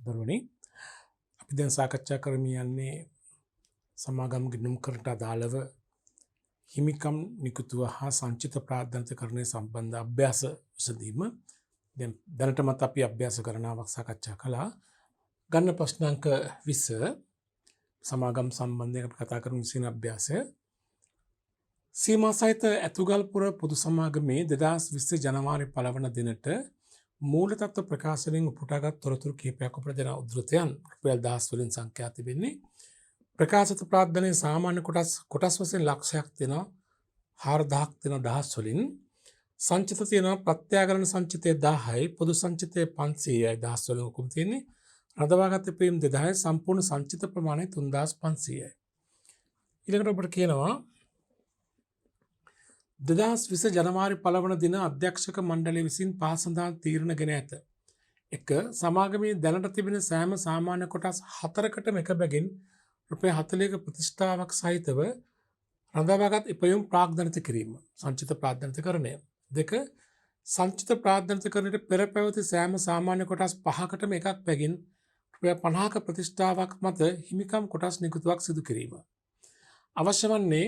දරුවනේ අපි දැන් සාකච්ඡා කරමින් යන්නේ සමාගම් ගිණුම් කරට අදාළව හිමිකම් නිකුතුව හා සංචිත ප්‍රාද්ධාන්තකරණය සම්බන්ධ අභ්‍යාස විසඳීම. දැන් දැනටමත් අපි අභ්‍යාස කරනාවක් සාකච්ඡා කළා. ගන්න ප්‍රශ්න අංක 20 සමාගම් සම්බන්ධයෙන් අපි කතා කරමු විසින අභ්‍යාසය. සීමා සහිත ඇතුගල්පුර පොදු සමාගමේ 2020 ජනවාරි 1 වන දිනට මූල තත්ත්ව ප්‍රකාශනයෙන් උපුටාගත් තොරතුරු කිහිපයක් අපට දෙන උද්ෘතයන් රුපියල් 10 වලින් සංඛ්‍යා තිබෙන්නේ. ප්‍රකාශිත ප්‍රාර්ථනාවේ සාමාන්‍ය කොටස් වශයෙන් ලක්ෂයක් දෙනවා 4000ක් දෙන දහස් වලින් සංචිත තියෙනවා ප්‍රත්‍යාගරණ සංචිතය 1000යි පොදු සංචිතය 500යි දහස් වලින් උකුම් තියෙන්නේ. රඳවාගත් ප්‍රේම 2000යි සම්පූර්ණ සංචිත ප්‍රමාණය 3500යි. ඊළඟට ඔබට කියනවා 2020 ජනවාරි 1 වන දින අධ්‍යක්ෂක මණ්ඩලය විසින් පා සඳහන් තීරණ ගෙන ඇත. 1. සමාගමේ දැනට තිබෙන සෑම සාමාන්‍ය කොටස් 4කටම එක බැගින් රුපියල් 40ක ප්‍රතිෂ්ඨාවක් සහිතව රඳවාගත් ඉපයුම් ප්‍රාග්ධනිත කිරීම. සංචිත ප්‍රාග්ධනිතකරණය. 2. සංචිත ප්‍රාග්ධනිතකරණයට පෙර පැවති සෑම සාමාන්‍ය කොටස් 5කටම එකක් බැගින් රුපියල් 50ක ප්‍රතිෂ්ඨාවක් මත හිමිකම් කොටස් නිකුතුවක් සිදු කිරීම. අවශ්‍ය වන්නේ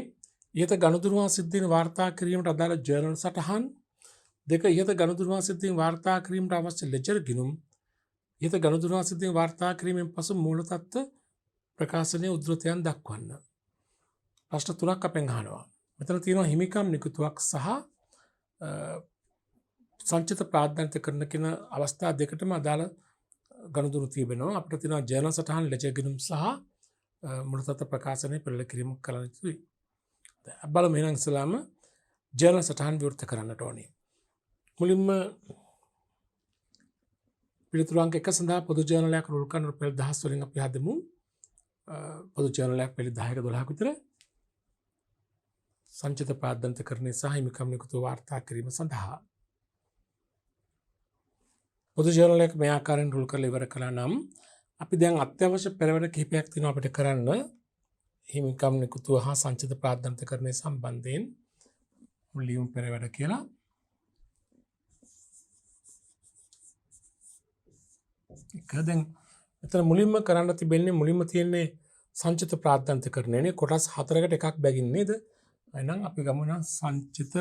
ඉහත ගනුදෙනුවා සිද්ධීන් වාර්තා කිරීමට අදාළ ජර්නල් සටහන්. 2. ඉහත ගනුදෙනුවා සිද්ධීන් වාර්තා කිරීමට අවශ්‍ය ලෙජර් ගිණුම්. ඉහත ගනුදෙනුවා සිද්ධීන් වාර්තා කිරීමෙන් පසු මූල තත්ත්ව ප්‍රකාශනයේ උද්ෘතයන් දක්වන්න. ප්‍රශ්න 3ක් අපෙන් අහනවා. මෙතන තියෙනවා හිමිකම් නිකුතුවක් සහ සංචිත ප්‍රාග්ධනිතකරණ කියන අවස්ථා දෙකටම අදාළ ගනුදෙනු තිබෙනවා. අපිට තියෙනවා ජර්නල් සටහන් ලෙජර් ගිණුම් සහ මූල තත්ත්ව ප්‍රකාශනයේ පෙරළ කිරීම කරන්න යුතුයි. බලමු එහෙනම් ඉස්සලාම ජර්නල් සටහන් විවෘත කරන්නට ඕනේ. මුලින්ම පිළිතුරු අංක 1 සඳහා පොදු ජර්නලයක් රුල් කරන රුපියල් 10 වලින් අපි හදමු. පොදු ජර්නලයක් පිළි 10ක 12ක විතර සංචිත ප්‍රාග්ධනිතකරණය සහ හිමිකම් නිකුතුව වාර්තා කිරීම සඳහා. පොදු ජර්නලයක් මේ ආකාරයෙන් රුල් කරලා ඉවර කළා නම් අපි දැන් අත්‍යවශ්‍ය පෙරවැඩ කිහිපයක් තියෙනවා අපිට කරන්න. හිමිකම් නිකුතුව හා සංචිත ප්‍රාග්ධනිතකරණය සම්බන්ධයෙන් ලියුම් පෙරවැඩ කියලා. දැන් මෙතන මුලින්ම කරන්න තිබෙන්නේ මුලින්ම තියෙන්නේ සංචිත ප්‍රාග්ධනිතකරණයනේ කොටස් 4කට එකක් බැගින් නේද? එහෙනම් අපි ගමු නම් සංචිත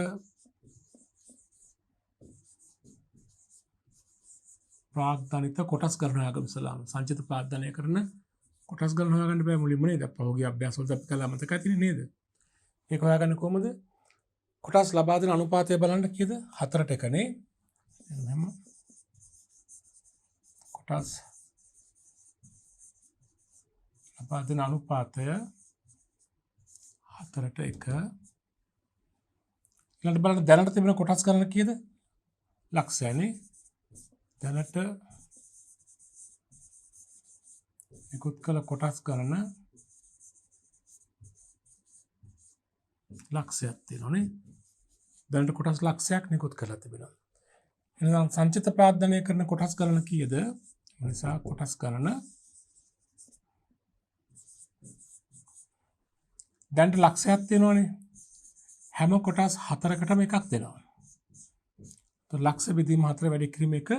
ප්‍රාග්ධනිත කොටස් ගණන හොයාගමු ඉස්සලාම. සංචිත ප්‍රාග්ධනය කරන කොටස් ගණන හොයාගන්න බෑ මුලින්ම නේද? පහුගිය අභ්‍යාස වලට අපි කළා මතකයි තියෙන්නේ නේද? ඒක හොයාගන්නේ කොහොමද? කොටස් ලබා දෙන අනුපාතය බලන්න කීයද? 4ට එකනේ. එහෙනම් කොටස් ලබා දෙන අනුපාතය 4ට 1. ඊළඟට බලන්න දැනට තිබෙන කොටස් ගණන කීයද? ලක්ෂයනේ. දැනට නිකුත් කළ කොටස් ගණන ලක්ෂයක් තියෙනවානේ. දැනට කොටස් ලක්ෂයක් නිකුත් කරලා තිබෙනවා. එහෙනම් සංචිත ප්‍රාග්ධනය කරන කොටස් ගණන කීයද? නිසා කොටස් ගණන දැනට ලක්ෂයක් තියෙනවානේ. හැම කොටස් 4කටම එකක් දෙනවා. તો ලක්ෂ බෙදීම 4 වැඩි කිරීම 1.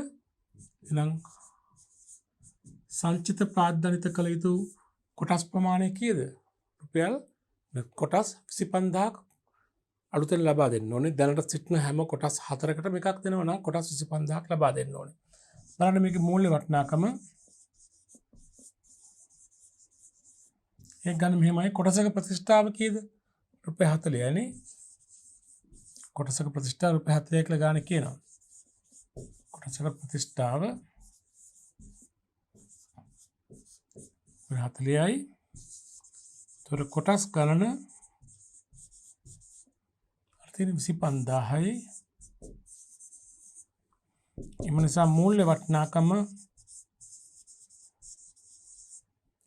එහෙනම් සංචිත ප්‍රාග්ධනිත කළ යුතු කොටස් ප්‍රමාණය කීයද? රුපියල් කොටස් 25000ක් අලුතෙන් ලබා දෙන්න ඕනේ. දැනට සිටින හැම කොටස් 4කටම එකක් දෙනවා නම් කොටස් 25000ක් ලබා දෙන්න ඕනේ. බලන්න මේකේ මූල්‍ය වටිනාකම ඒක ගන්න මෙහෙමයි. කොටසක ප්‍රතිෂ්ඨාව කීයද? රුපියල් 40යි නේ. කොටසක ප්‍රතිෂ්ඨාව රුපියල් 40 කියලා ගන්න කියනවා. කොටසක ප්‍රතිෂ්ඨාව 40යි. තොර කොටස් ගණන අර්ථයෙන් 25000යි. එම නිසා මූල්‍ය වටිනාකම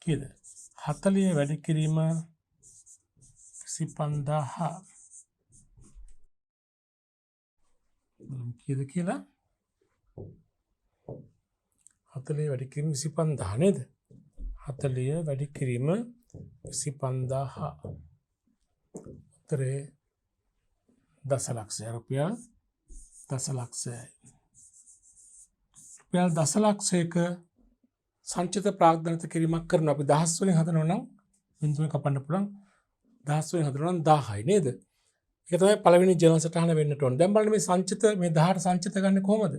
කීයද? 40 වැඩි කිරීම 25000 කීයද කියලා? 40 වැඩි කිරීම 25000 නේද? 40 වැඩි කිරීම 25000. උත්තරේ දසලක්ෂය. රුපියල් දසලක්ෂයයි. රුපියල් දසලක්ෂයක සංචිත ප්‍රාග්ධනිත කිරීමක් කරනවා. අපි දහස් වලින් හදනවා නම් බිඳුවෙන් කපන්න පුළුවන්. දහස් වලින් හදනවා නම් 1000යි නේද? ඒක තමයි පළවෙනි ජනරල් සටහන වෙන්නට ඕන. දැන් බලන්න මේ සංචිත මේ 18 සංචිත ගන්න කොහමද?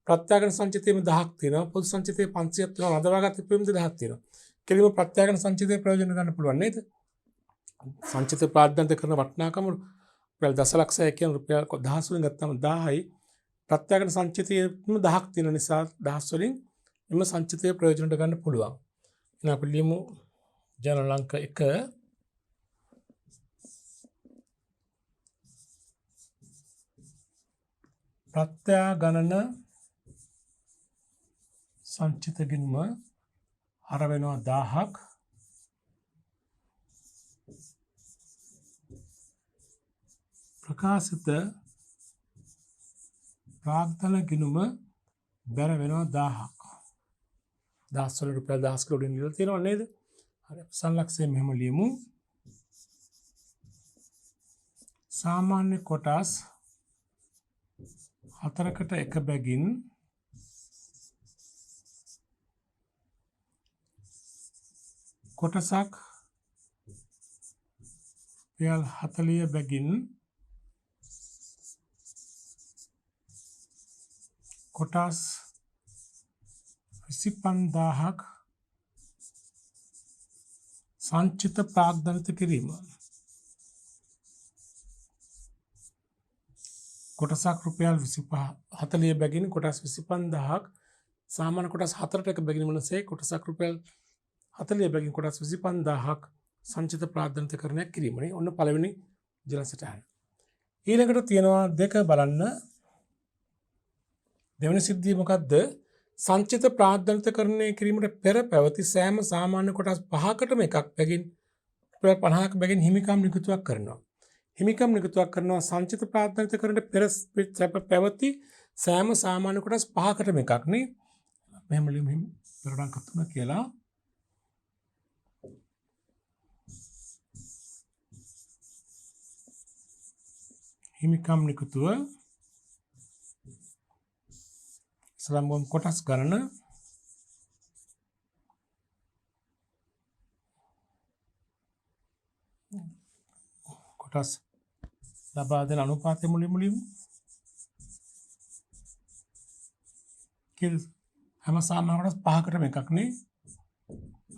ප්‍රත්‍යාගන සංචිතයේ 1000ක් තියෙනවා. පොදු සංචිතයේ 500ක් තියෙනවා. රඳවාගත් පිළිම 1000ක් තියෙනවා. කෙලිම ප්‍රත්‍යාගන සංචිතයේ ප්‍රයෝජන ගන්න පුළුවන් නේද? සංචිත ප්‍රාග්ධනිත කරන වටිනාකම රුපියල් දසලක්ෂය කියන රුපියල් 1000 වලින් ගත්තාම 1000යි. ප්‍රත්‍යාගන සංචිතයේ 1000ක් තියෙන නිසා 1000 වලින් එම සංචිතයේ ප්‍රයෝජනට ගන්න පුළුවන්. එහෙනම් අපි ලියමු ජනරල් අංක 1 ප්‍රත්‍යාගණන සංචිත ගිණුම හර වෙනවා 1000ක් ප්‍රකාශිත ප්‍රාග්ධන ගිණුම බැර වෙනවා 1000ක්. 10 වල රුපියල් 10 ක උඩින් ඉඳලා තියෙනව නේද? හරි. සංලක්ෂය මෙහෙම ලියමු. සාමාන්‍ය කොටස් හතරකට එක බැගින් කොටසක් රුපියල් 40 බැගින් කොටස් 25000ක් සංචිත ප්‍රාග්ධනිත කිරීම. කොටසක් රුපියල් 40 බැගින් කොටස් 25000ක් සාමාන්‍ය කොටස් 4ට එක බැගින් වනසේ කොටසක් රුපියල් 40 බැගින් කොටස් 25000ක් සංචිත ප්‍රාග්ධනිත කරණයක් කිරීමනේ. ඔන්න පළවෙනි ජනරල් සටහන. ඊළඟට තියෙනවා දෙක බලන්න. දෙවන සිද්ධිය මොකද්ද? සංචිත ප්‍රාග්ධනිත කරණය කිරීමට පෙර පැවති සෑම සාමාන්‍ය කොටස් 5කටම එකක් බැගින් රුපියල් 50ක බැගින් හිමිකම් නිකුතුවක් කරනවා. හිමිකම් නිකුතුවක් කරනවා සංචිත ප්‍රාග්ධනිත කරණයට පෙර පැවති සෑම සාමාන්‍ය කොටස් 5කටම එකක් නේ. මෙහෙම ලියමු පෙරණක 3 කියලා. හිමිකම් නිකුතුව සලම්ගොම් කොටස් ගණන කොටස් ලබා දෙන අනුපාතය මුලින්ම කිල් හැම සාමාන්‍ය කොටස් 5කටම එකක් නේ.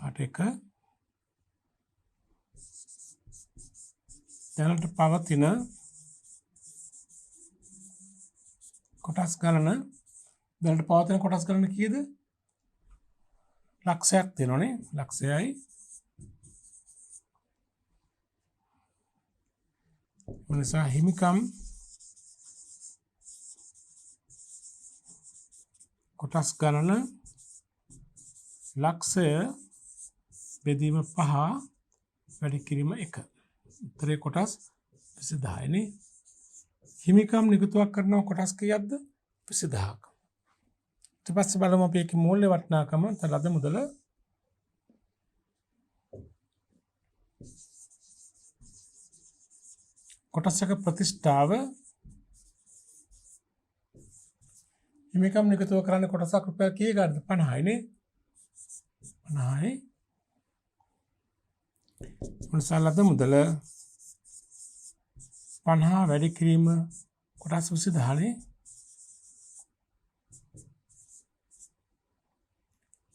8 දැනට පවතින කොටස් ගණන දැනට පවතින කොටස් ගණන කීයද? ලක්ෂයක් තියෙනවනේ. ලක්ෂයයි නිසා හිමිකම් කොටස් ගණන ලක්ෂය බෙදීම 5 වැඩි කිරීම 1. උත්තරේ කොටස් 20000 නේ. හිමිකම් නිකුතුවක් කරන කොටස් කීයක්ද? 20000ක්. ඊට පස්සේ බලමු අපි ඒකේ මූල්‍ය වටිනාකම ලද මුදල කොටසක ප්‍රතිෂ්ඨාව හිමිකම් නිකුතුව කරන්නේ කොටසක් රුපියල් කීය ගන්නද? 50යි නේ. 50යි. මොනසලද මුදල 50 වැඩි කිරීම කොටස් 20000 නේ.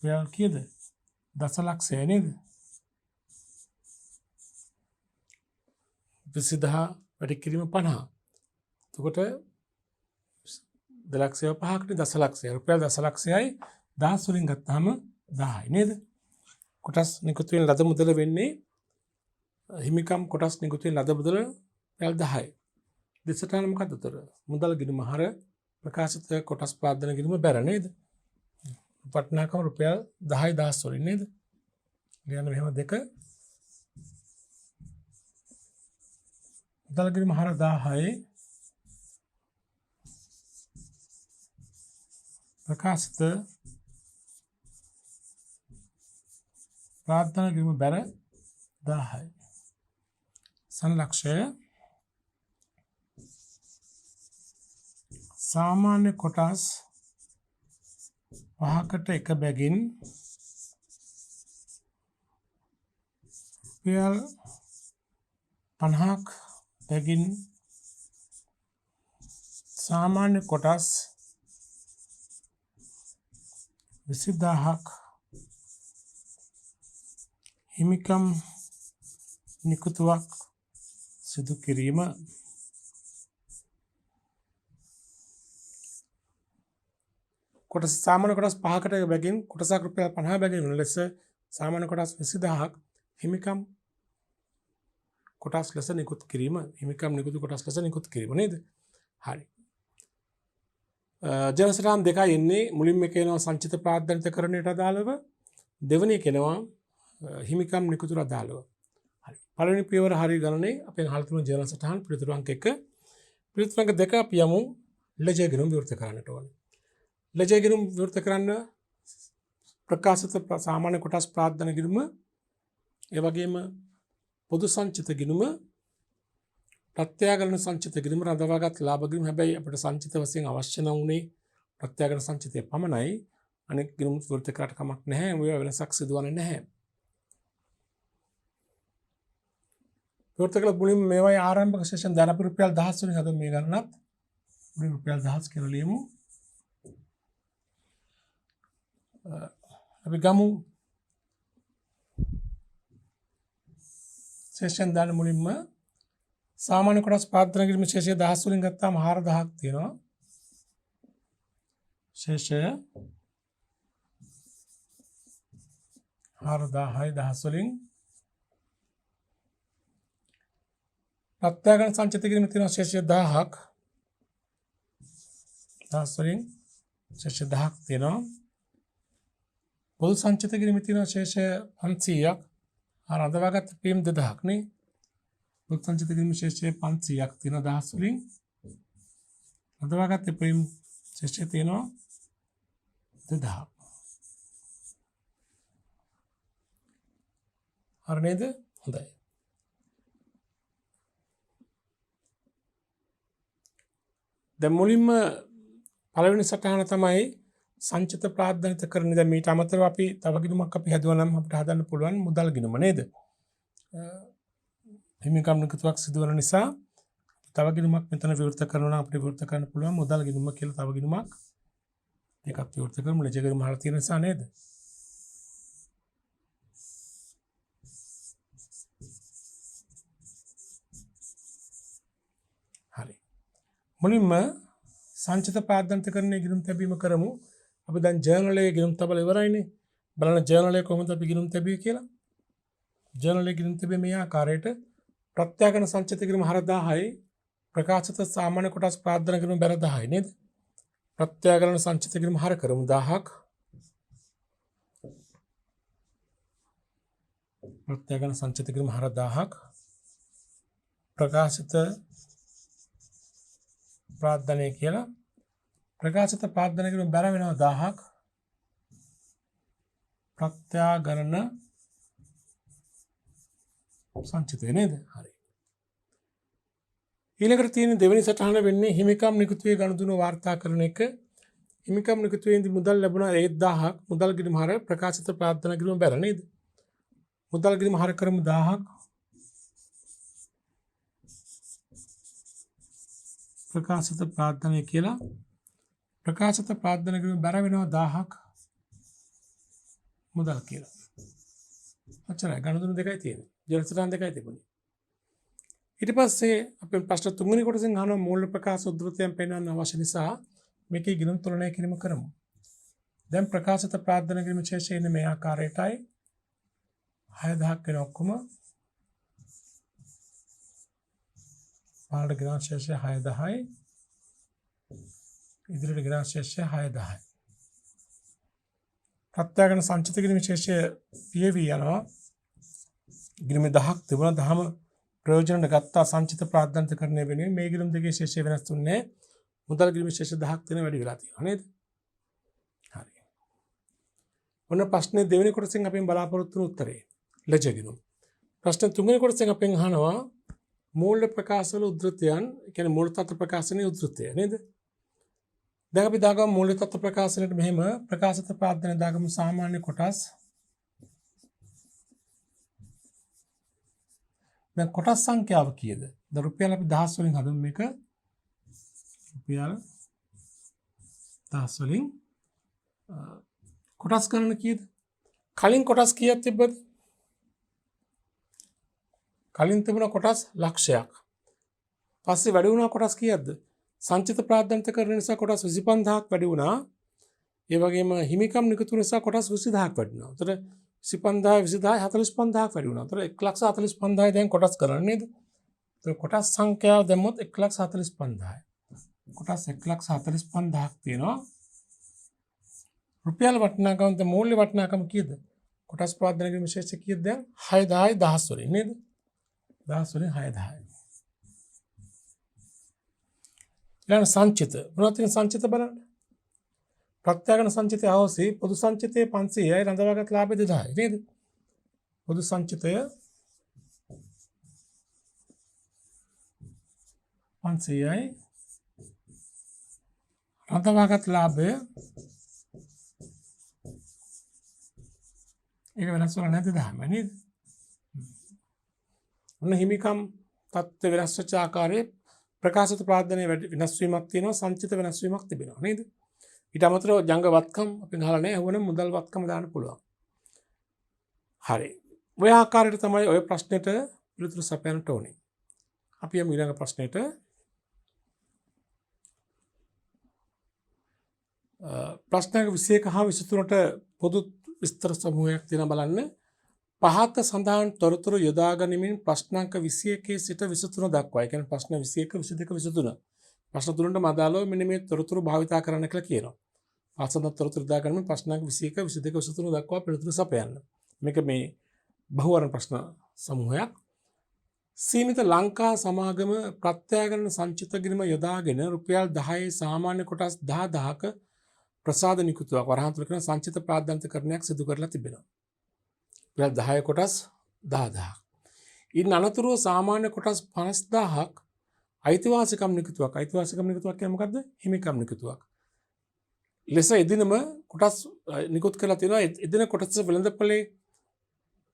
රුපියල් කීයද? දසලක්ෂය නේද? 20000 වැඩි කිරීම 50. එතකොට දලක්ෂය 5කට දසලක්ෂය. රුපියල් දසලක්ෂයයි 10 වලින් ගත්තාම 10යි නේද? කොටස් නිකුතු වෙන ලද මුදල වෙන්නේ හිමිකම් කොටස් නිකුතු වෙන ලද මුදල රුපියල් 10යි. දෙසටහන මොකද්ද උතර? මුදල් ගිණුම හර ප්‍රකාශිත කොටස් ප්‍රාග්ධන ගිණුම බැර නේද? වටිනාකම රුපියල් 10යි 10 වලින් නේද? ලියන්න මෙහෙම දෙක මුදල් ගිණුම හර 10යි ප්‍රකාශිත ප්‍රාග්ධන ගිණුම බැර 10යි. සංලක්ෂය සාමාන්‍ය කොටස් 5කට එක බැගින් රුපියල් 50ක් බැගින් සාමාන්‍ය කොටස් 20000ක් හිමිකම් නිකුතුවක් සිදු කිරීම. කොටස් සාමාන්‍ය කොටස් 5කට බැගින් කොටසක් රුපියල් 50 බැගින් වන ලෙස සාමාන්‍ය කොටස් 20000ක් හිමිකම් කොටස් ලෙස නිකුත් කිරීම. හිමිකම් නිකුතු කොටස් ලෙස නිකුත් කිරීම නේද? හරි. ජන සටහන් දෙකයි එන්නේ. මුලින්ම කියනවා සංචිත ප්‍රාද්ධානිකකරණයට අදාළව, දෙවෙනි කියනවා හිමිකම් නිකුතුට අදාළව. හරි. පළවෙනි පියවර හරි ගණනේ අපෙන් අහලා තියෙන ජන සටහන් පිළිතුරු අංක 1. පිළිතුරු අංක 2 අපි යමු ලැජ්ජා ගිණුම් විවෘත කරන්නට ඕනේ. ලැජ්ජා ගිණුම් විවෘත කරන්න ප්‍රකාශිත සාමාන්‍ය කොටස් ප්‍රාද්ධාන ගිණුම, ඒ වගේම පොදු සංචිත ගිණුම, ප්‍රත්‍යාගලන සංචිත ගිණුම, රඳවාගත් ලාභ ගිණුම. හැබැයි අපිට සංචිත වශයෙන් අවශ්‍ය නැුනේ ප්‍රත්‍යාගලන සංචිතය පමණයි. අනෙක් ගිණුම් විවෘත කරාට කමක් නැහැ. මේවා වෙනසක් සිදුවන්නේ නැහැ. විවෘත කළ මුලින්ම මේවායේ ආරම්භක සෙෂන් දාන අපි රුපියල් 1000 වලින් හදමු. මේ ගණනත් රුපියල් 1000 කියලා ලියමු. අපි ගමු සෙෂන් දාන මුලින්ම සාමාන්‍ය කොටස් ප්‍රාර්ථනා කිරීම ශේෂය 1000 වලින් ගත්තාම 4000ක් තියෙනවා. ශේෂය 4000යි 1000 වලින්. ප්‍රත්‍යාගලන සංචිත කිරීම තියෙනවා ශේෂය 1000ක්. 1000 වලින් ශේෂය 1000ක් තියෙනවා. පොදු සංචිත කිරීම තියෙනවා ශේෂය 500ක්. රඳවාගත් පියම් 2000ක් නේ. පොදු සංචිත කිරීම ශේෂය 500ක් තියෙනවා 1000 වලින්. රඳවාගත් පියම් ශේෂය තියෙනවා 2000ක්. හරි නේද? හොඳයි. දැන් මුලින්ම පළවෙනි සටහන තමයි සංචිත ප්‍රාද්ධානිකකරණය. දැන් මීට අමතරව අපි තව ගිණුමක් අපි හදුවා නම් අපිට හදන්න පුළුවන් මුදල් ගිණුම නේද? හිමිකම් නිකුතුවක් සිදුවන නිසා තව ගිණුමක් මෙතන විවෘත කරනවා නම් අපිට විවෘත කරන්න පුළුවන් මුදල් ගිණුම කියලා තව ගිණුමක්. ඒකත් විවෘත කරමු. ලැජ්ජා ගිණුම අහලා තියෙන නිසා නේද? හරි. මුලින්ම සංචිත ප්‍රාද්ධානිකකරණය ගිණුම් තැබීම කරමු. අපි දැන් ජර්නලයේ ගිණුම් තබලා ඉවරයිනේ. බලන්න ජර්නලයේ කොහොමද අපි ගිණුම් තැබුවේ කියලා. ජර්නලයේ ගිණුම් තැබීම මේ ආකාරයට ප්‍රත්‍යාගලන සංචිත කිරීම 4000යි, ප්‍රකාශිත සාමාන්‍ය කොටස් ප්‍රාර්ථනා කිරීම බැල 10යි නේද? ප්‍රත්‍යාගලන සංචිත කිරීම හර කරමු 1000ක්. ප්‍රත්‍යාගලන සංචිත කිරීම හර 1000ක්. ප්‍රකාශිත ප්‍රාර්ථනා කියලා ප්‍රකාශිත ප්‍රාර්ථනා කිරීම බැල වෙනවා 1000ක්. ප්‍රත්‍යාගලන සංචිතය නේද? හරි. ඊළඟට තියෙන දෙවෙනි සටහන වෙන්නේ හිමිකම් නිකුතුවේ ගනුදෙනු වාර්තා කරන එක. හිමිකම් නිකුතුවේදී මුදල් ලැබුණා 1000ක්. මුදල් ගිණුම හර ප්‍රකාශිත ප්‍රාර්ථනා කිරීම බැල නේද? මුදල් ගිණුම හර කරමු 1000ක්. ප්‍රකාශිත ප්‍රාර්ථනා කියලා ප්‍රකාශිත ප්‍රාර්ථනා කිරීම බැල වෙනවා 1000ක් මුදල් කියලා. අච්චරයි. ගනුදෙනු දෙකයි තියෙන්නේ. ජල සටහන් දෙකයි තිබුණේ. ඊට පස්සේ අපි ප්‍රශ්න තුන්වෙනි කොටසෙන් අහනවා මූල්‍ය ප්‍රකාශ උද්ෘතයන් පෙන්වන්න අවශ්‍ය නිසා මේකේ ගිණුම් තුලනය කිරීම කරමු. දැන් ප්‍රකාශිත ප්‍රාර්ථනා කිරීම ශේෂය ඉන්නේ මේ ආකාරයටයි. 6000ක් වෙන ඔක්කොම පාඩ ග්‍රාම් ශේෂය 6000යි. ඉදිරියට ග්‍රාම් ශේෂය 6000යි. ප්‍රත්‍යාගලන සංචිත කිරීම ශේෂය පියවි යනවා. ගිණුම 1000ක් තිබුණා. 10ම ප්‍රයෝජනට ගත්තා සංචිත ප්‍රාර්ථනාකරණය වෙනුවෙන්. මේ ගිණුම් දෙකේ ශේෂය වෙනස් තුන්නේ. මුදල් ගිණුම ශේෂ 1000ක් තියෙන වැඩි වෙලා තියෙනවා නේද? හරි. ඔන්න ප්‍රශ්නේ දෙවෙනි කොටසෙන් අපෙන් බලාපොරොත්තු වුණු උත්තරේ. ලැජ්ජා ගිණුම්. ප්‍රශ්න තුන්වෙනි කොටසෙන් අපෙන් අහනවා මූල්‍ය ප්‍රකාශවල උද්ෘතයන්, කියන්නේ මූල්‍ය තත්ත්ව ප්‍රකාශනයේ උද්ෘතය නේද? දැන් අපි දාගමු මූල්‍ය තත්ත්ව ප්‍රකාශනයට මෙහෙම ප්‍රකාශිත ප්‍රාර්ථනා දාගමු සාමාන්‍ය කොටස් දැන් කොටස් සංඛ්‍යාව කීයද? දැන් රුපියල් අපි 10 වලින් හදමු මේක. රුපියල් 10 වලින් කොටස් ගණන කීයද? කලින් කොටස් කීයක් තිබ්බද? කලින් තිබුණ කොටස් ලක්ෂයක්. පස්සේ වැඩි වුණා කොටස් කීයක්ද? සංචිත ප්‍රාද්ධාන්තකරණය නිසා කොටස් 25000ක් වැඩි වුණා. ඒ වගේම හිමිකම් නිකුතු නිසා කොටස් 20000ක් වැඩි වුණා. ඒතර 25000 45000ක් වැඩි වුණා. ඒතර 145000 දැන් කොටස් කරන්නේ නේද? ඒතර කොටස් සංඛ්‍යාව දැම්මොත් 145000යි. කොටස් 145000ක් තියෙනවා. රුපියල් වටිනාකම ද මූල්‍ය වටිනාකම කීයද? කොටස් ප්‍රාර්ථනා කිරීම විශේෂ කීයද? දැන් 6000යි 10 වලින් නේද? 10 වලින් 6000යි. ඊළඟ සංචිත. මොනවද තියෙන සංචිත බලන්න. ප්‍රත්‍යාගන සංචිතය අවසි පොදු සංචිතය 500යි රඳවාගත් ලාභය 2000යි නේද? පොදු සංචිතය 500යි රඳවාගත් ලාභය ඒක වෙනස් වෙලා නැද්ද 1000ම නේද? ඔන්න හිමිකම් තත්ත්ව වෙනස් වෙච්ච ආකාරයේ ප්‍රකාශිත ප්‍රාර්ථනයේ වෙනස් වීමක් තියෙනවා සංචිත වෙනස් වීමක් තිබෙනවා නේද? ඊට අමතරව ජංග වත්කම් අපි ගහලා නැහැ. වුණ මුදල් වත්කම දාන්න පුළුවන්. හරි. ඔය ආකාරයට තමයි ඔය ප්‍රශ්නෙට පිළිතුරු සපයන්නට ඕනේ. අපි යමු ඊළඟ ප්‍රශ්නෙට. ප්‍රශ්නයක 21 හා 23ට පොදු විස්තර සමූහයක් තියෙනවා බලන්න. පහත සඳහන් තොරතුරු යොදා ගනිමින් ප්‍රශ්නාංක 21 සිට 23 දක්වා. ඒ කියන්නේ ප්‍රශ්න 21, 22, 23. ප්‍රශ්න තුනට අදාළව මෙන්න මේ තොරතුරු භාවිතා කරන්න කියලා කියනවා. ආසන්න තොරතුරු දා ගන්න ප්‍රශ්නාංක 21, 22, 23 දක්වා පිළිතුරු සපයන්න. මේක මේ බහුවර්ණ ප්‍රශ්න සමූහයක්. සීමිත ලංකා සමාගම ප්‍රත්‍යාගන සංචිත ගිණුම යොදාගෙන රුපියල් 10 සාමාන්‍ය කොටස් 10000ක ප්‍රසාද නිකුතුවක් වරහන් තුල කරන සංචිත ප්‍රාද්ධාන්තකරණයක් සිදු කරලා තිබෙනවා. රුපියල් 10 කොටස් 10000ක්. ඉන් අනතුරුව සාමාන්‍ය කොටස් 50000ක් අයිතිවාසිකම් නිකුතුවක්. අයිතිවාසිකම් නිකුතුවක් කියන්නේ මොකද්ද? හිමිකම් නිකුතුවක්. ලෙස එදිනම කොටස් නිකුත් කරලා තියෙනවා. එදින කොටස වෙළඳපොලේ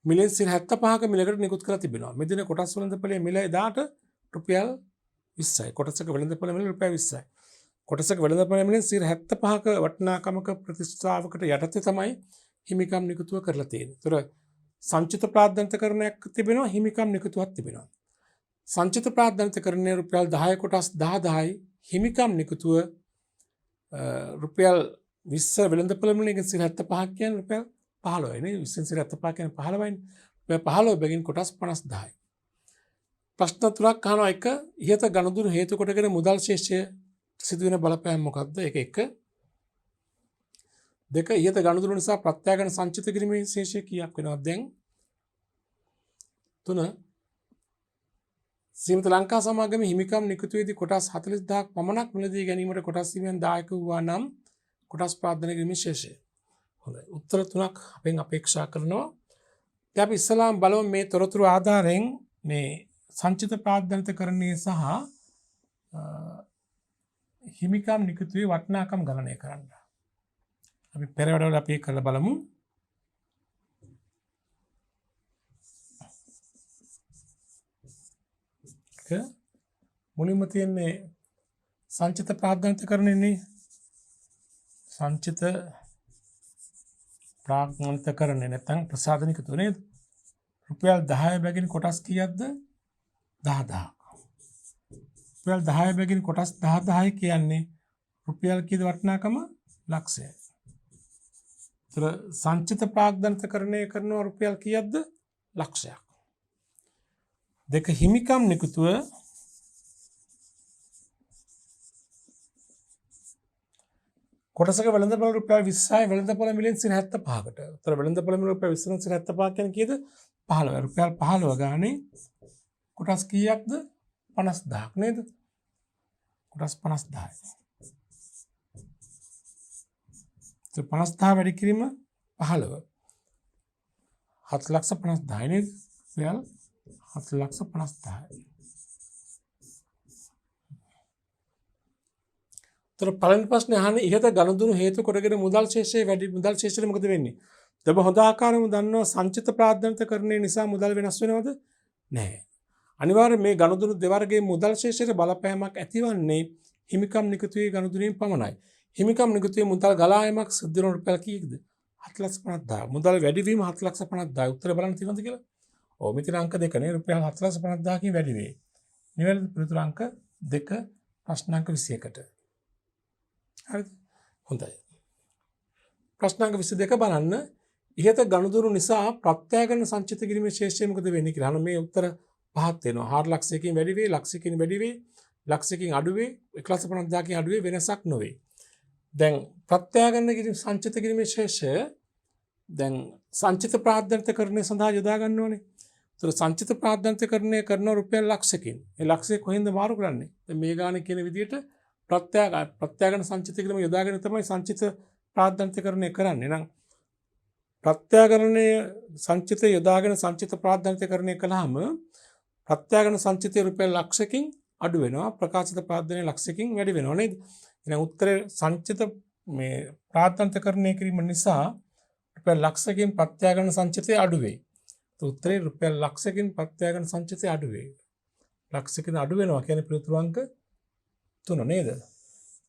මිලියන් 75ක මිලකට නිකුත් කරලා තිබෙනවා. මෙදින කොටස් වෙළඳපොලේ මිල එදාට රුපියල් 20යි. කොටසක වෙළඳපොලේ මිල රුපියල් 20යි. කොටසක වෙළඳපොලේ මිලියන් 75ක වටිනාකමක ප්‍රතිස්ථාපකට යටතේ තමයි හිමිකම් නිකුතුව කරලා තියෙන්නේ. ඒතර සංචිත ප්‍රාද්ධාන්තකරණයක් තිබෙනවා, හිමිකම් නිකුතුවක් තිබෙනවා. සංචිත ප්‍රාද්ධාන්තකරණයේ රුපියල් 10 කොටස් 10000යි හිමිකම් නිකුතුව රුපියල් 20 වෙළඳපොළ මිලෙන් 75ක් කියන්නේ රුපියල් 15යි නේ. 20 කියන්නේ 15යි. රුපියල් 15 බැගින් කොටස් 50000යි. ප්‍රශ්න තුනක් අහනවා. එක ඉහත ගනුදෙනු හේතු කොටගෙන මුදල් ශේෂය සිදුවෙන බලපෑම මොකක්ද? ඒක එක. දෙක ඉහත ගනුදෙනු නිසා ප්‍රත්‍යාගන සංචිත කිරීමේ ශේෂය කීයක් වෙනවද දැන්? තුන සීමිත ලංකා සමාගමේ හිමිකම් නිකුතුවේදී කොටස් 40000ක් පමණක් මිලදී ගැනීමට කොටස් හිමියන් දායක වූවා නම් කොටස් ප්‍රාර්ථනා කිරීමේ ශේෂය. හොඳයි. උත්තර තුනක් අපෙන් අපේක්ෂා කරනවා. දැන් අපි ඉස්සලාම් බලමු මේ තොරතුරු ආධාරයෙන් මේ සංචිත ප්‍රාර්ථනාකරණයේ සහ හිමිකම් නිකුතුවේ වටිනාකම් ගණනය කරන්න. අපි පෙර වැඩවල අපි කරලා බලමු. මුලින්ම තියෙන්නේ සංචිත ප්‍රාර්ථනාකරණයනේ. සංචිත ප්‍රාර්ථනාකරණය නැත්නම් ප්‍රසාද නිකුතුව නේද? රුපියල් 10 බැගින් කොටස් කීයක්ද? 10000ක්. රුපියල් 10 බැගින් කොටස් 10000යි කියන්නේ රුපියල් කීයද වටිනාකම? ලක්ෂයයි. ඒතර සංචිත ප්‍රාර්ථනාකරණය කරනවා රුපියල් කීයක්ද? ලක්ෂයක්. දෙක හිමිකම් නිකුතුව කොටසක වෙළඳපොළ රුපියල් 20යි වෙළඳපොළ මිලියන් 75කට. ඒතර වෙළඳපොළ මිල රුපියල් 20 75 කියන්නේ කීයද? 15. රුපියල් 15 ගානේ කොටස් කීයක්ද? 50000ක් නේද? කොටස් 50000යි. ඒතර 50000 වැඩි කිරීම 15. 7,50,000යි නේද? රුපියල් 7,50,000යි. තොර පළවෙනි ප්‍රශ්නේ අහන්නේ ඉහත ගනුදෙනු හේතු කොටගෙන මුදල් ශේෂය වැඩි මුදල් ශේෂයට මොකද වෙන්නේ? ඔබ හොඳ ආකාරව දන්නවා සංචිත ප්‍රාර්ථනාකරණය නිසා මුදල් වෙනස් වෙනවද? නැහැ. අනිවාර්යයෙන් මේ ගනුදෙනු දෙවර්ගයේ මුදල් ශේෂයට බලපෑමක් ඇතිවන්නේ හිමිකම් නිකුතුවේ ගනුදෙනුවෙන් පමණයි. හිමිකම් නිකුතුවේ මුදල් ගලා යාමක් සිදු වෙන රුපියල් කීයකද? 7,50,000. මුදල් වැඩිවීම 7,50,000. උත්තර බලන්න තියෙනවද කියලා? ඔව් මෙතන අංක 2 නේ රුපියල් 7,50,000කින් වැඩි වෙයි. නිවැරදි පිළිතුර අංක 2 ප්‍රශ්න අංක 21ට. හරිද? හොඳයි. ප්‍රශ්න අංක 22 බලන්න. ඉහත ගනුදෙනු නිසා ප්‍රත්‍යාගන සංචිත කිරීමේ ශේෂය මොකද වෙන්නේ කියලා. අහන මේ උත්තර පහක් වෙනවා. 4,00,000කින් වැඩි වෙයි, ලක්ෂයකින් වැඩි වෙයි, ලක්ෂයකින් අඩු වෙයි, 1,50,000කින් අඩු වෙයි, වෙනසක් නොවේ. දැන් ප්‍රත්‍යාගන කිරීම සංචිත කිරීමේ ශේෂය දැන් සංචිත ප්‍රාද්ධාන්තකරණය සඳහා යොදා ගන්න ඕනේ. ඒතර සංචිත ප්‍රාද්ධාන්තකරණය කරන රුපියල් ලක්ෂයකින්. ඒ ලක්ෂය කොහෙන්ද මාරු කරන්නේ? දැන් මේ ගානේ කියන විදිහට ප්‍රත්‍යාගන සංචිත කිරීම යොදාගෙන තමයි සංචිත ප්‍රාද්ධාන්තකරණය කරන්නේ. නම් ප්‍රත්‍යාගරණය සංචිත යොදාගෙන සංචිත ප්‍රාද්ධාන්තකරණය කළාම ප්‍රත්‍යාගන සංචිතය රුපියල් ලක්ෂයකින් අඩු වෙනවා. ප්‍රකාශිත ප්‍රාද්ධානය ලක්ෂයකින් වැඩි වෙනවා නේද? එහෙනම් උත්තරේ සංචිත මේ ප්‍රාද්ධාන්තකරණය කිරීම නිසා රුපියල් ලක්ෂයකින් ප්‍රත්‍යාගන සංචිතය අඩු වෙයි. උත්තරේ රුපියල් ලක්ෂයකින් ප්‍රත්‍යාගන සංචිතය අඩු වෙයි. ලක්ෂයකින් අඩු වෙනවා කියන්නේ පිළිතුරු අංක 3 නේද?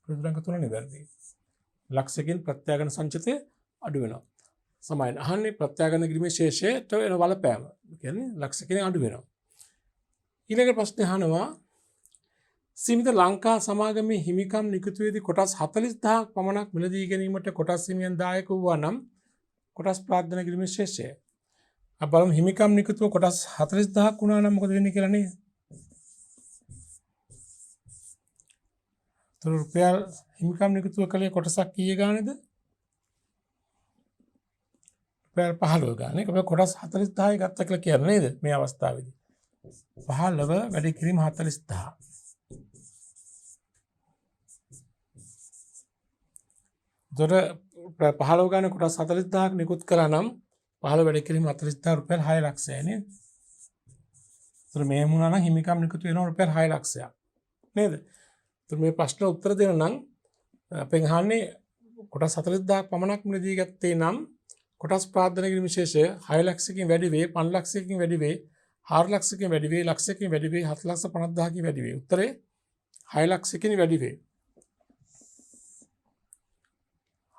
පිළිතුරු අංක 3 නිවැරදි. ලක්ෂයකින් ප්‍රත්‍යාගන සංචිතය අඩු වෙනවා. සමාන අහන්නේ ප්‍රත්‍යාගන කිරීමේ ශේෂයට වෙන බලපෑම. කියන්නේ ලක්ෂයකින් අඩු වෙනවා. ඊළඟ ප්‍රශ්නේ අහනවා සීමිත ලංකා සමාගමේ හිමිකම් නිකුතුවේදී කොටස් 40000ක් පමණක් මිලදී ගැනීමට කොටස් හිමියන් දායක වූවා නම් කොටස් ප්‍රාර්ථනා කිරීමේ ශේෂය. අපි බලමු හිමිකම් නිකුතුව කොටස් 40000ක් වුණා නම් මොකද වෙන්නේ කියලා නේද? රුපියල් හිමිකම් නිකුතුව කලේ කොටසක් කීය ගානේද? රුපියල් 15 ගානේ. ඒක කොටස් 40000යි ගත්ත කියලා කියන්නේ නේද මේ අවස්ථාවේදී? 15 වැඩි කිරීම 40000. දොර 15 ගානේ කොටස් 40000ක් නිකුත් කළා නම් 15 වැඩි කිරීම 40000 රුපියල් 6 ලක්ෂයයි නේද? ඒතර මේ වුණා නම් හිමිකම් නිකුත් වෙනවා රුපියල් 6 ලක්ෂයක්. නේද? ඒතර මේ ප්‍රශ්න උත්තර දෙන්න නම් අපෙන් අහන්නේ කොටස් 40000ක් පමණක් මිලදී ගත්තේ නම් කොටස් ප්‍රාර්ථනා කිරීම ශේෂය 6 ලක්ෂයකින් වැඩි වේ, 5 ලක්ෂයකින් වැඩි වේ, 4 ලක්ෂයකින් වැඩි වේ, ලක්ෂයකින් වැඩි වේ, 7,50,000කින් වැඩි වේ. උත්තරේ 6 ලක්ෂයකින් වැඩි වේ.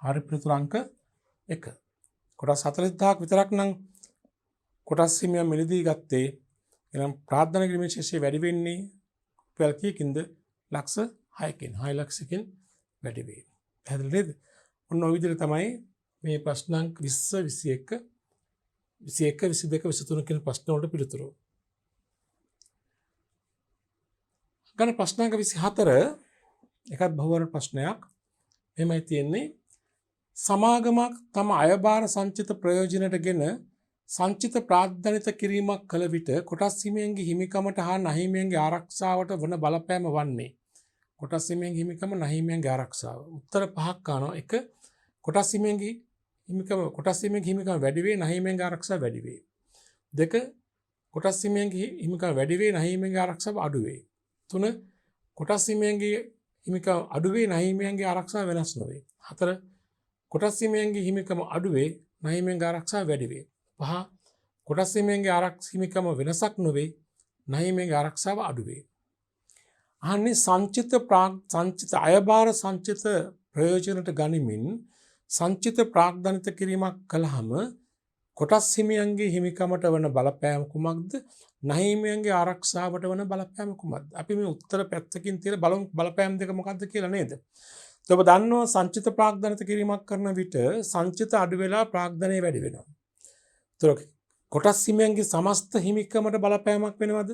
හරි පිළිතුරු අංක 1. කොටස් 40000ක් විතරක් නම් කොටස් හිමියන් මිලදී ගත්තේ. එහෙනම් ප්‍රාර්ථනා කිරීමේ ශේෂය වැඩි වෙන්නේ රුපියල් කීයකින්ද? ලක්ෂ 6කින්. 6 ලක්ෂයකින් වැඩි වේ. පැහැදිලි නේද? ඔන්න ඔය විදිහට තමයි මේ ප්‍රශ්නාංක 20, 21, 22, 23 කියන ප්‍රශ්න වලට පිළිතුරු. ගන්න ප්‍රශ්නාංක 24 එකත් බහුවර්ණ ප්‍රශ්නයක්. එහෙමයි තියෙන්නේ. සමාගමක් තම අයබාර සංචිත ප්‍රයෝජනයටගෙන සංචිත ප්‍රාර්ථනිත කිරීමක් කළ විට කොටස් හිමියන්ගේ හිමිකමට හා නහිමියන්ගේ ආරක්ෂාවට වන බලපෑම වන්නේ. කොටස් හිමියන්ගේ හිමිකම නහිමියන්ගේ ආරක්ෂාව. උත්තර පහක් ගන්නවා. 1 කොටස් හිමියන්ගේ හිමිකම වැඩි වේ, නහිමියන්ගේ ආරක්ෂාව වැඩි වේ. 2 කොටස් හිමියන්ගේ හිමිකම වැඩි වේ, නහිමියන්ගේ ආරක්ෂාව අඩු වේ. 3 කොටස් හිමියන්ගේ හිමිකම අඩු වේ, නහිමියන්ගේ ආරක්ෂාව වෙනස් නොවේ. 4 කොටස් හිමියන්ගේ හිමිකම අඩු වේ, නහිමියන්ගේ ආරක්ෂාව වැඩි වේ. 5 කොටස් හිමියන්ගේ හිමිකම වෙනසක් නොවේ, නහිමියන්ගේ ආරක්ෂාව අඩු වේ. අහන්නේ සංචිත අයබාර සංචිත ප්‍රයෝජනට ගනිමින් සංචිත ප්‍රාග්ධනිත කිරීමක් කළාම කොටස් හිමියන්ගේ හිමිකමට වන බලපෑම කුමක්ද? නහිමියන්ගේ ආරක්ෂාවට වන බලපෑම කුමක්ද? අපි මේ උත්තර පැත්තකින් තියෙන බලපෑම් දෙක මොකක්ද කියලා නේද? ඔබ දන්නවා සංචිත ප්‍රාග්ධනිත කිරීමක් කරන විට සංචිත අඩු වෙලා ප්‍රාග්ධනය වැඩි වෙනවා. ඒතර කොටස් හිමියන්ගේ සමස්ත හිමිකමට බලපෑමක් වෙනවද?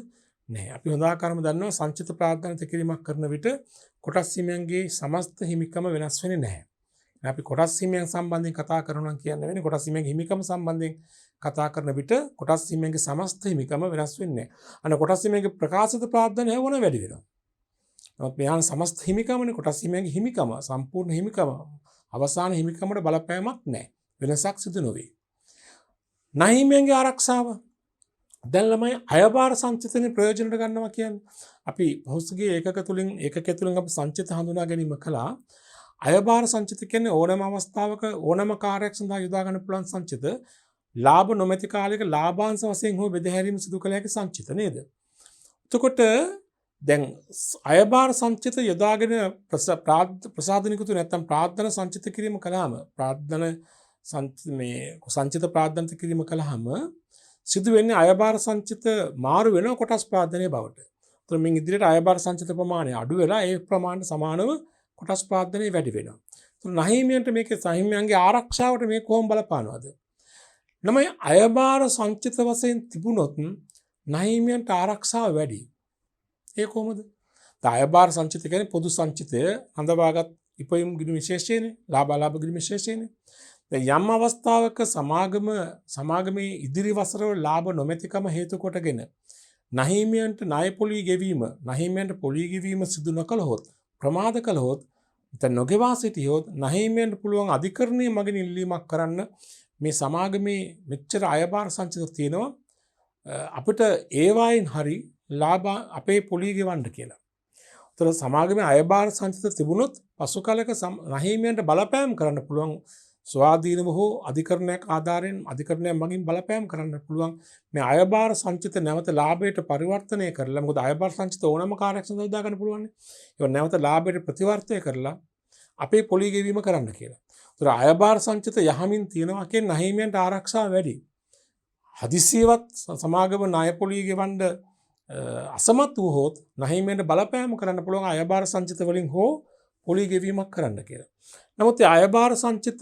නැහැ. අපි හොඳාකාරව දන්නවා සංචිත ප්‍රාග්ධනිත කිරීමක් කරන විට කොටස් හිමියන්ගේ සමස්ත හිමිකම වෙනස් වෙන්නේ නැහැ. අපි කොටස් හිමියන් සම්බන්ධයෙන් කතා කරනවා කියන්නේ වෙන්නේ කොටස් හිමියන්ගේ හිමිකම සම්බන්ධයෙන් කතා කරන විට කොටස් හිමියන්ගේ සමස්ත හිමිකම වෙනස් වෙන්නේ නැහැ. අන්න කොටස් හිමියන්ගේ ප්‍රකාශිත ප්‍රාර්ථනා හැවොන වැඩි වෙනවා. නමුත් මෙහාන සමස්ත හිමිකමනේ කොටස් හිමියන්ගේ හිමිකම සම්පූර්ණ හිමිකම අවසාන හිමිකමට බලපෑමක් නැහැ. වෙනසක් සිදු නොවේ. නහිමියන්ගේ ආරක්ෂාව දැන් ළමයි අයබාර සංචිතනේ ප්‍රයෝජනට ගන්නවා කියන්නේ. අපි භෞතිකයේ ඒකකය තුලින් අපි සංචිත හඳුනා ගැනීම කළා. අයබාර සංචිත කියන්නේ ඕනෑම අවස්ථාවක ඕනෑම කාර්යයක් සඳහා යොදා ගන්න පුළුවන් සංචිත. ලාභ නොමැති කාලයක ලාභාංශ වශයෙන් හෝ බෙදහැරීම සිදු කළ හැකි සංචිත නේද? එතකොට දැන් අයබාර සංචිත යොදාගෙන ප්‍රසාද නිකුතු නැත්නම් ප්‍රාර්ථන සංචිත කිරීම කළාම සංචිත ප්‍රාර්ථනිත කිරීම කළාම සිදු වෙන්නේ අයබාර සංචිත මාරු වෙන කොටස් ප්‍රාර්ථනයේ බවට. එතකොට මින් ඉදිරියට අයබාර සංචිත ප්‍රමාණය අඩු වෙලා ඒ ප්‍රමාණයට සමානව කොටස් ප්‍රාර්ථනය වැඩි වෙනවා. එතකොට නහීමියන්ට මේකේ සහිමියන්ගේ ආරක්ෂාවට මේ කොහොම බලපානවද? නමයි අයබාර සංචිත වශයෙන් තිබුණොත් නහීමියන්ට ආරක්ෂාව වැඩි. ඒ කොහොමද? අයබාර සංචිත කියන්නේ පොදු සංචිතය හඳවාගත් ඉපයුම් ගිණුම් විශේෂයනේ, ලාභ ගිණුම් විශේෂයනේ. දැන් යම් අවස්ථාවක සමාගමේ ඉදිරි වසරවල ලාභ නොමැතිකම හේතු කොටගෙන නහීමියන්ට ණය පොලී ගෙවීම, නහීමියන්ට පොලී ගෙවීම සිදු නොකළහොත්, ප්‍රමාද කළහොත්, නැත්නම් නොගෙවා සිටියොත් නහීමියන්ට පුළුවන් අධිකරණයේ මගින් ඉල්ලීමක් කරන්න මේ සමාගමේ මෙච්චර අයබාර සංචිත තියෙනවා අපිට ඒවායින් හරි ලාභ අපේ පොලී ගෙවන්න කියලා. උතර සමාගමේ අයබාර සංචිත තිබුණොත් පසු කාලයක නහීමියන්ට බලපෑම් කරන්න පුළුවන් ස්වාධීනව හෝ අධිකරණයක් ආධාරයෙන් අධිකරණයක් මගින් බලපෑම් කරන්න පුළුවන් මේ අයබාර සංචිත නැවත ලාභයට පරිවර්තනය කරලා. මොකද අයබාර සංචිත ඕනම කාර්යයක් සඳහා දා ගන්න පුළුවන්. ඒක නැවත ලාභයට ප්‍රතිවර්තනය කරලා අපේ පොලී ගෙවීම කරන්න කියලා. උතර අයබාර සංචිත යහමින් තියෙනවා කියන්නේ නහීමියන්ට ආරක්ෂාව වැඩි. හදිසියවත් සමාගම ණය පොලී ගෙවන්න අසමත් වූහොත් නහීමියන්ට බලපෑම් කරන්න පුළුවන් අයබාර සංචිත වලින් හෝ පොලී ගෙවීමක් කරන්න කියලා. නමුත් අයබාර සංචිත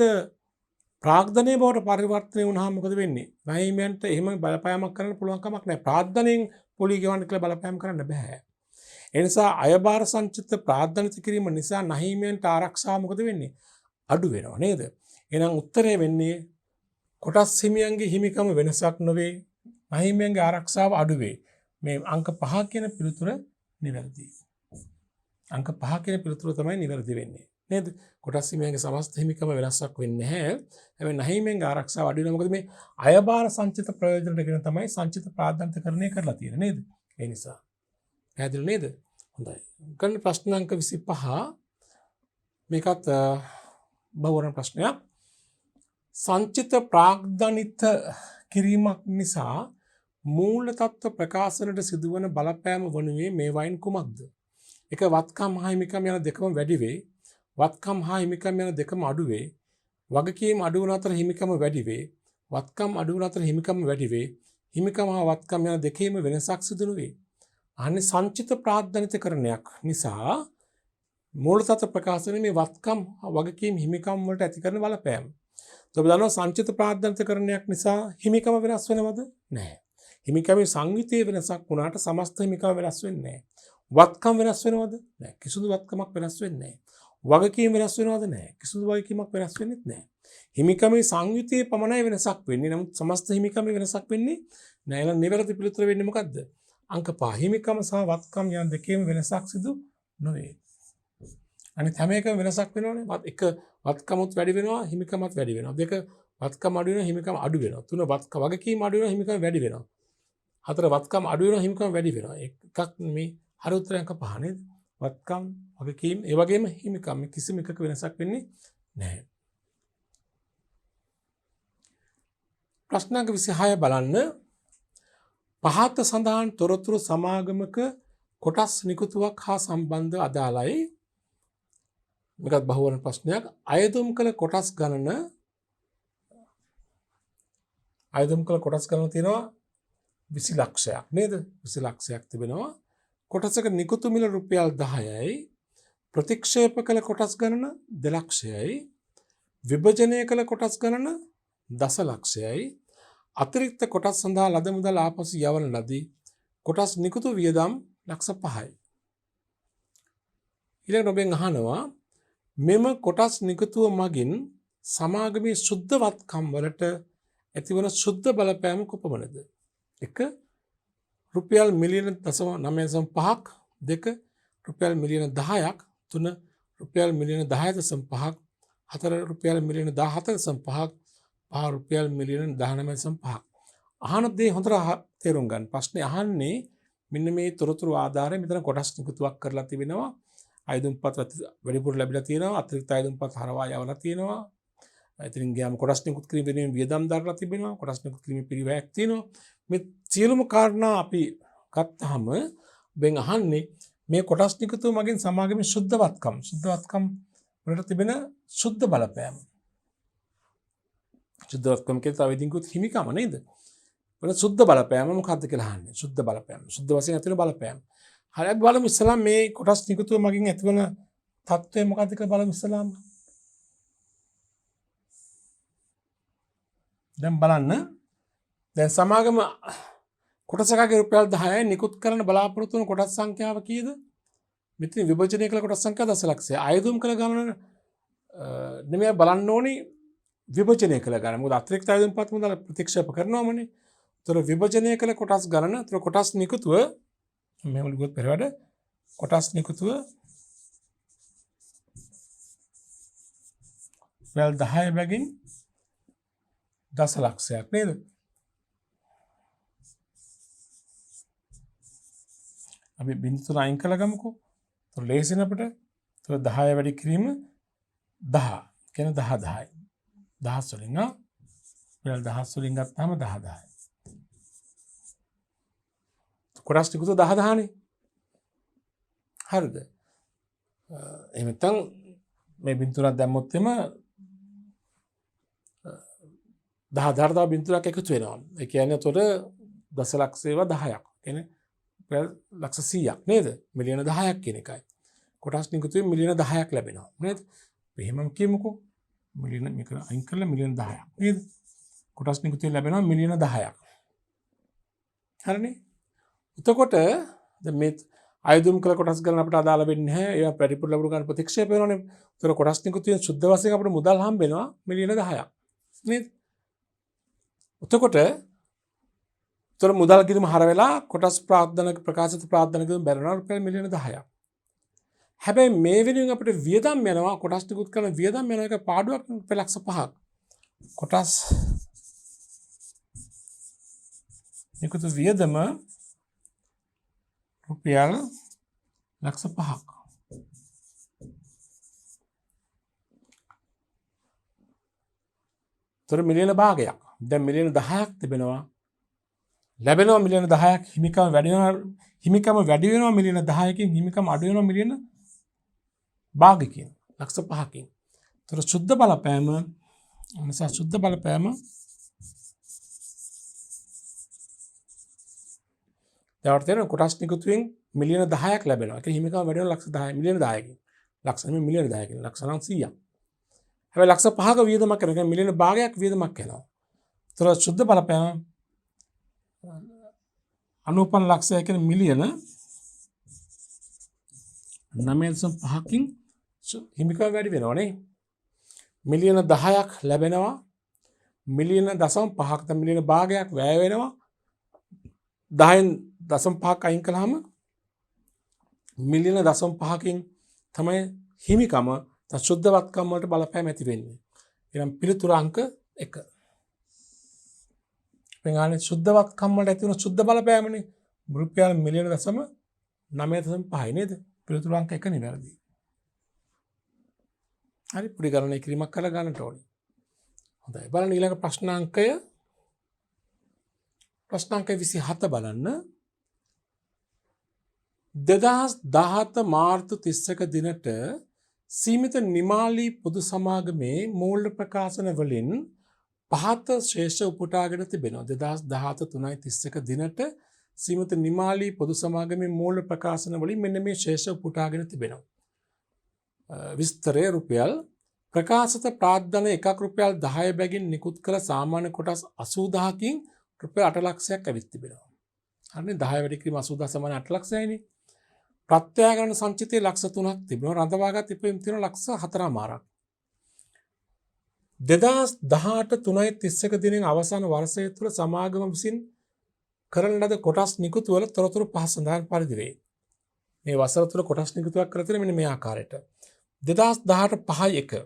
ප්‍රාග්ධනයේ බවට පරිවර්තනය වුණාම මොකද වෙන්නේ? නහීමියන්ට එහෙම බලපෑමක් කරන්න පුළුවන් කමක් නැහැ. ප්‍රාග්ධනයෙන් පොලී ගෙවන්න කියලා බලපෑම් කරන්න බෑ. ඒ නිසා අයබාර සංචිත ප්‍රාග්ධනිත කිරීම නිසා නහීමියන්ට ආරක්ෂාව මොකද වෙන්නේ? අඩු වෙනවා නේද? එහෙනම් උත්තරය වෙන්නේ කොටස් හිමියන්ගේ හිමිකම වෙනසක් නොවේ. නහීමියන්ගේ ආරක්ෂාව අඩු වේ. මේ අංක 5 කියන පිළිතුර නිවැරදි. අංක 5 කියන පිළිතුර තමයි නිවැරදි වෙන්නේ. නේද? කොටස් හිමියන්ගේ සමස්ත හිමිකම වෙනසක් වෙන්නේ නැහැ. හැබැයි නහීමියන්ගේ ආරක්ෂාව අඩු වෙනවා. මොකද මේ අයබාර සංචිත ප්‍රයෝජනටගෙන තමයි සංචිත ප්‍රාදාන්තකරණය කරලා තියෙන්නේ නේද? ඒ නිසා. පැහැදිලි නේද? හොඳයි. ගන්න ප්‍රශ්න අංක 25 මේකත් බහුවර්ණ ප්‍රශ්නයක්. සංචිත ප්‍රාග්ධනිත කිරීමක් නිසා මූල තත්ත්ව ප්‍රකාශනයට සිදුවන බලපෑම වනුයේ මේ වයින් කුමක්ද? එක වත්කම් හා හිමිකම් යන දෙකම වැඩි වේ. වත්කම් හා හිමිකම් යන දෙකම අඩු වේ. වගකීම් අඩු වන අතර හිමිකම වැඩි වේ. වත්කම් අඩු වන අතර හිමිකම වැඩි වේ. හිමිකම හා වත්කම් යන දෙකේම වෙනසක් සිදු නොවේ. අනේ සංචිත ප්‍රාග්ධනිතකරණයක් නිසා මූල තත්ත්ව ප්‍රකාශනයේ මේ වත්කම් වගකීම් හිමිකම් වලට ඇති කරන බලපෑම. ඔබ දන්නවා සංචිත ප්‍රාග්ධනිතකරණයක් නිසා හිමිකම වෙනස් වෙනවද? නැහැ. හිමිකමේ සංයුතියේ වෙනසක් වුණාට සමස්ත හිමිකම වෙනස් වෙන්නේ නැහැ. වත්කම් වෙනස් වෙනවද? නැහැ. කිසිදු වත්කමක් වෙනස් වෙන්නේ නැහැ. වගකීම් වෙනස් වෙනවද? නැහැ. කිසිදු වගකීමක් වෙනස් වෙන්නේ නැහැ. හිමිකමේ සංයුතියේ පමණයි වෙනසක් වෙන්නේ. නමුත් සමස්ත හිමිකමේ වෙනසක් වෙන්නේ නැහැ. එහෙනම් නිවැරදි පිළිතුර වෙන්නේ මොකද්ද? අංක 5. හිමිකම සහ වත්කම් යන දෙකේම වෙනසක් සිදු නොවේ. අනිත් හැම එකම වෙනසක් වෙනවනේ. එක වත්කමත් වැඩි වෙනවා, හිමිකමත් වැඩි වෙනවා. දෙක වත්කම අඩු වෙනවා, හිමිකම අඩු වෙනවා. තුන වගකීම් අඩු වෙනවා, හිමිකම වැඩි වෙනවා. හතර වත්කම් අඩු වෙනවා, හිමිකම වැඩි වෙනවා. එකක් මේ හරි උත්තරය අංක 5 නේද? වත්කම්, වගකීම්, ඒ වගේම හිමිකම් කිසිම එකක වෙනසක් වෙන්නේ නැහැ. ප්‍රශ්න අංක 26 බලන්න. පහත සඳහන් තොරතුරු සමාගමක කොටස් නිකුතුවක් හා සම්බන්ධ අදාළයි. මේකත් බහුවර්ණ ප්‍රශ්නයක්. අයදුම් කළ කොටස් ගණන තියෙනවා 20 ලක්ෂයක් නේද? 20 ලක්ෂයක් තිබෙනවා. කොටසක නිකුතු මිල රුපියල් 10යි. ප්‍රතික්ෂේප කළ කොටස් ගණන 2 ලක්ෂයයි. විභජනය කළ කොටස් ගණන දසලක්ෂයයි. අතිරික්ත කොටස් සඳහා ලද මුදල් ආපසු යවන ලදී. කොටස් නිකුතු වියදම් ලක්ෂ 5යි. ඊළඟට ඔබෙන් අහනවා මෙම කොටස් නිකුතුව මගින් සමාගමේ සුද්ධ වත්කම් වලට ඇතිවන සුද්ධ බලපෑම කොපමණද? 1. රුපියල් මිලියන 9.5ක්. 2. රුපියල් මිලියන 10ක්. 3. රුපියල් මිලියන 10.5ක්. 4. රුපියල් මිලියන 17.5ක්. 5. රුපියල් මිලියන 19.5ක්. අහන දේ හොඳට තේරුම් ගන්න. ප්‍රශ්නේ අහන්නේ මෙන්න මේ තොරතුරු ආධාරයෙන් මෙතන කොටස් නිකුතුවක් කරලා තිබෙනවා. අයදුම්පත් වැඩිපුර ලැබිලා තියෙනවා. අතිරික්ත අයදුම්පත් හරවා යවලා තියෙනවා. ඉතින් ගියාම කොටස් නිකුත් කිරීම වෙනුවෙන් වියදම් දරලා තිබෙනවා. කොටස් නිකුත් කිරීමේ පිරිවැයක් තියෙනවා. මේ සියලුම කාරණා අපි ගත්තාම ඔබෙන් අහන්නේ මේ කොටස් නිකුතුව මගින් සමාගමේ සුද්ධවත්කම් වලට තිබෙන සුද්ධ බලපෑම. සුද්ධවත්කම කියන තව ඉදින්කුත් හිමිකම නේද? වල සුද්ධ බලපෑම මොකක්ද කියලා අහන්නේ. සුද්ධ බලපෑම. සුද්ධ වශයෙන් ඇතිවන බලපෑම. හරියට බලමු ඉස්සලා මේ කොටස් නිකුතුව මගින් ඇතිවන තත්ත්වය මොකක්ද කියලා බලමු ඉස්සලාම. දැන් බලන්න. දැන් සමාගම කොටසකගේ රුපියල් 10යි නිකුත් කරන්න බලාපොරොත්තු වන කොටස් සංඛ්‍යාව කීයද? මෙතන විභජනය කළ කොටස් සංඛ්‍යාව දශලක්ෂය. අයදුම් කළ ගණන නෙමෙයි බලන්න ඕනේ විභජනය කළ ගණන. මොකද අතිරික්ත අයදුම් පත් මුදල් ප්‍රතික්ෂේප කරනවමනේ. ඒතර විභජනය කළ කොටස් ගණන, ඒතර කොටස් නිකුතුව මෙහෙම ලියුවොත් පෙරවැඩ කොටස් නිකුතුව රුපියල් 10 බැගින් දශලක්ෂයක් නේද? අපි බින්දුව අයින් කළා ගමුකෝ. ඒතර ලේසින් අපිට ඒතර 10 වැඩි කිරීම 10. කියන්නේ 10 10යි. 10 වලින් රුපියල් 10 වලින් ගත්තාම 10 10යි. කොටස් නිකුතුව 10 10නේ. හරිද? එහෙම නැත්නම් මේ බින්දුවක් දැම්මොත් එම 10 10 තව බින්දුවක් එකතු වෙනවා. ඒ කියන්නේ එතකොට දශලක්ෂයව 10ක්. කියන්නේ ලක්ෂ 100ක් නේද? මිලියන 10ක් කියන එකයි. කොටස් නිකුතුවේ මිලියන 10ක් ලැබෙනවා නේද? එහෙමම කියමුකෝ. මිලියන මේක අයින් කරලා මිලියන 10ක් නේද? කොටස් නිකුතුවේ ලැබෙනවා මිලියන 10ක්. හරිනේ? එතකොට දැන් මේ අයදුම් කළ කොටස් ගණන අපිට අදාළ වෙන්නේ නැහැ. ඒවා වැඩිපුර ලැබුණු ගන්න ප්‍රතික්ෂේප වෙනවනේ. ඒතර කොටස් නිකුතුවේ සුද්ධ වශයෙන් අපිට මුදල් හම්බ වෙනවා මිලියන 10ක්. නේද? එතකොට මුදල් කිරීම හර වෙලා කොටස් ප්‍රකාශිත ප්‍රාර්ථනා කිරීම බැරනවා රුපියල් මිලියන 10ක්. හැබැයි මේ වෙනුවෙන් අපිට වියදම් යනවා කොටස් නිකුත් කරන වියදම් යන එක පාඩුවක් රුපියල් ලක්ෂ 5ක්. කොටස් නිකුත් වියදම රුපියල් ලක්ෂ 5ක්. තොර මිලියන භාගයක්. දැන් මිලියන 10ක් තිබෙනවා. ලැබෙනවා මිලියන 10ක් හිමිකම වැඩි වෙනවා මිලියන 10කින් හිමිකම අඩු වෙනවා මිලියන භාගකින් ලක්ෂ 5කින්. ඒතර සුද්ධ බලපෑම නිසා සුද්ධ බලපෑම දැන් තේරෙන කොටස් නිකුතුවෙන් මිලියන 10ක් ලැබෙනවා. ඒක හිමිකම වැඩි වෙනවා ලක්ෂ 10 මිලියන 10කින්. ලක්ෂ නෙමෙයි මිලියන 10කින්. ලක්ෂ නම් 100ක්. හැබැයි ලක්ෂ 5ක වියදමක් කරනවා. මිලියන භාගයක් වියදමක් කරනවා. ඒතර සුද්ධ බලපෑම 95 ලක්ෂය කියන්නේ මිලියන 9.5කින් හිමිකම වැඩි වෙනවනේ. මිලියන 10ක් ලැබෙනවා. මිලියන 0.5ක් තමයි මිලියන භාගයක් වැය වෙනවා. 10න් 0.5ක් අයින් කළාම මිලියන 0.5කින් තමයි හිමිකම සුද්ධවත්කම් වලට බලපෑම ඇති වෙන්නේ. එනම් පිළිතුර අංක 1. පෙන්ගානේ සුද්ධවත්කම් වලට ඇති වෙන සුද්ධ බලපෑමනේ රුපියල් මිලියන 9.5යි නේද? පිළිතුරු අංක 1 නිවැරදි. හරි පුඩි ගණනය කිරීමක් කරලා ගන්නට ඕනේ. හොඳයි. බලන්න ඊළඟ ප්‍රශ්නාංකය 27 බලන්න. 2017 මාර්තු 31 දිනට සීමිත නිමාලි පොදු සමාගමේ මූල්‍ය ප්‍රකාශන වලින් පහත ශේෂ උපුටාගෙන තිබෙනවා. 2017 3.31 දිනට සීමිත නිමාලි පොදු සමාගමේ මූල්‍ය ප්‍රකාශන වලින් මෙන්න මේ ශේෂ උපුටාගෙන තිබෙනවා. විස්තරය රුපියල් ප්‍රකාශිත ප්‍රාර්ථන එකක් රුපියල් 10 බැගින් නිකුත් කළ සාමාන්‍ය කොටස් 80000කින් රුපියල් 8 ලක්ෂයක් ඇවිත් තිබෙනවා. හරිනේ 10 වැඩි කිරීම 80000 සමාන 8 ලක්ෂයයිනේ. ප්‍රත්‍යාගරණ සංචිතයේ ලක්ෂ 3ක් තිබෙනවා. රඳවාගත් ඉපයීම් තියෙනවා ලක්ෂ 4මාරක්. 2018 3.31 දිනෙන් අවසාන වර්ෂය තුළ සමාගම විසින් කරන ලද කොටස් නිකුතු වල තොරතුරු පහ සඳහන් පරිදි වේ. මේ වසර තුළ කොටස් නිකුතුවක් කර තියෙන මෙන්න මේ ආකාරයට. 2018 5.1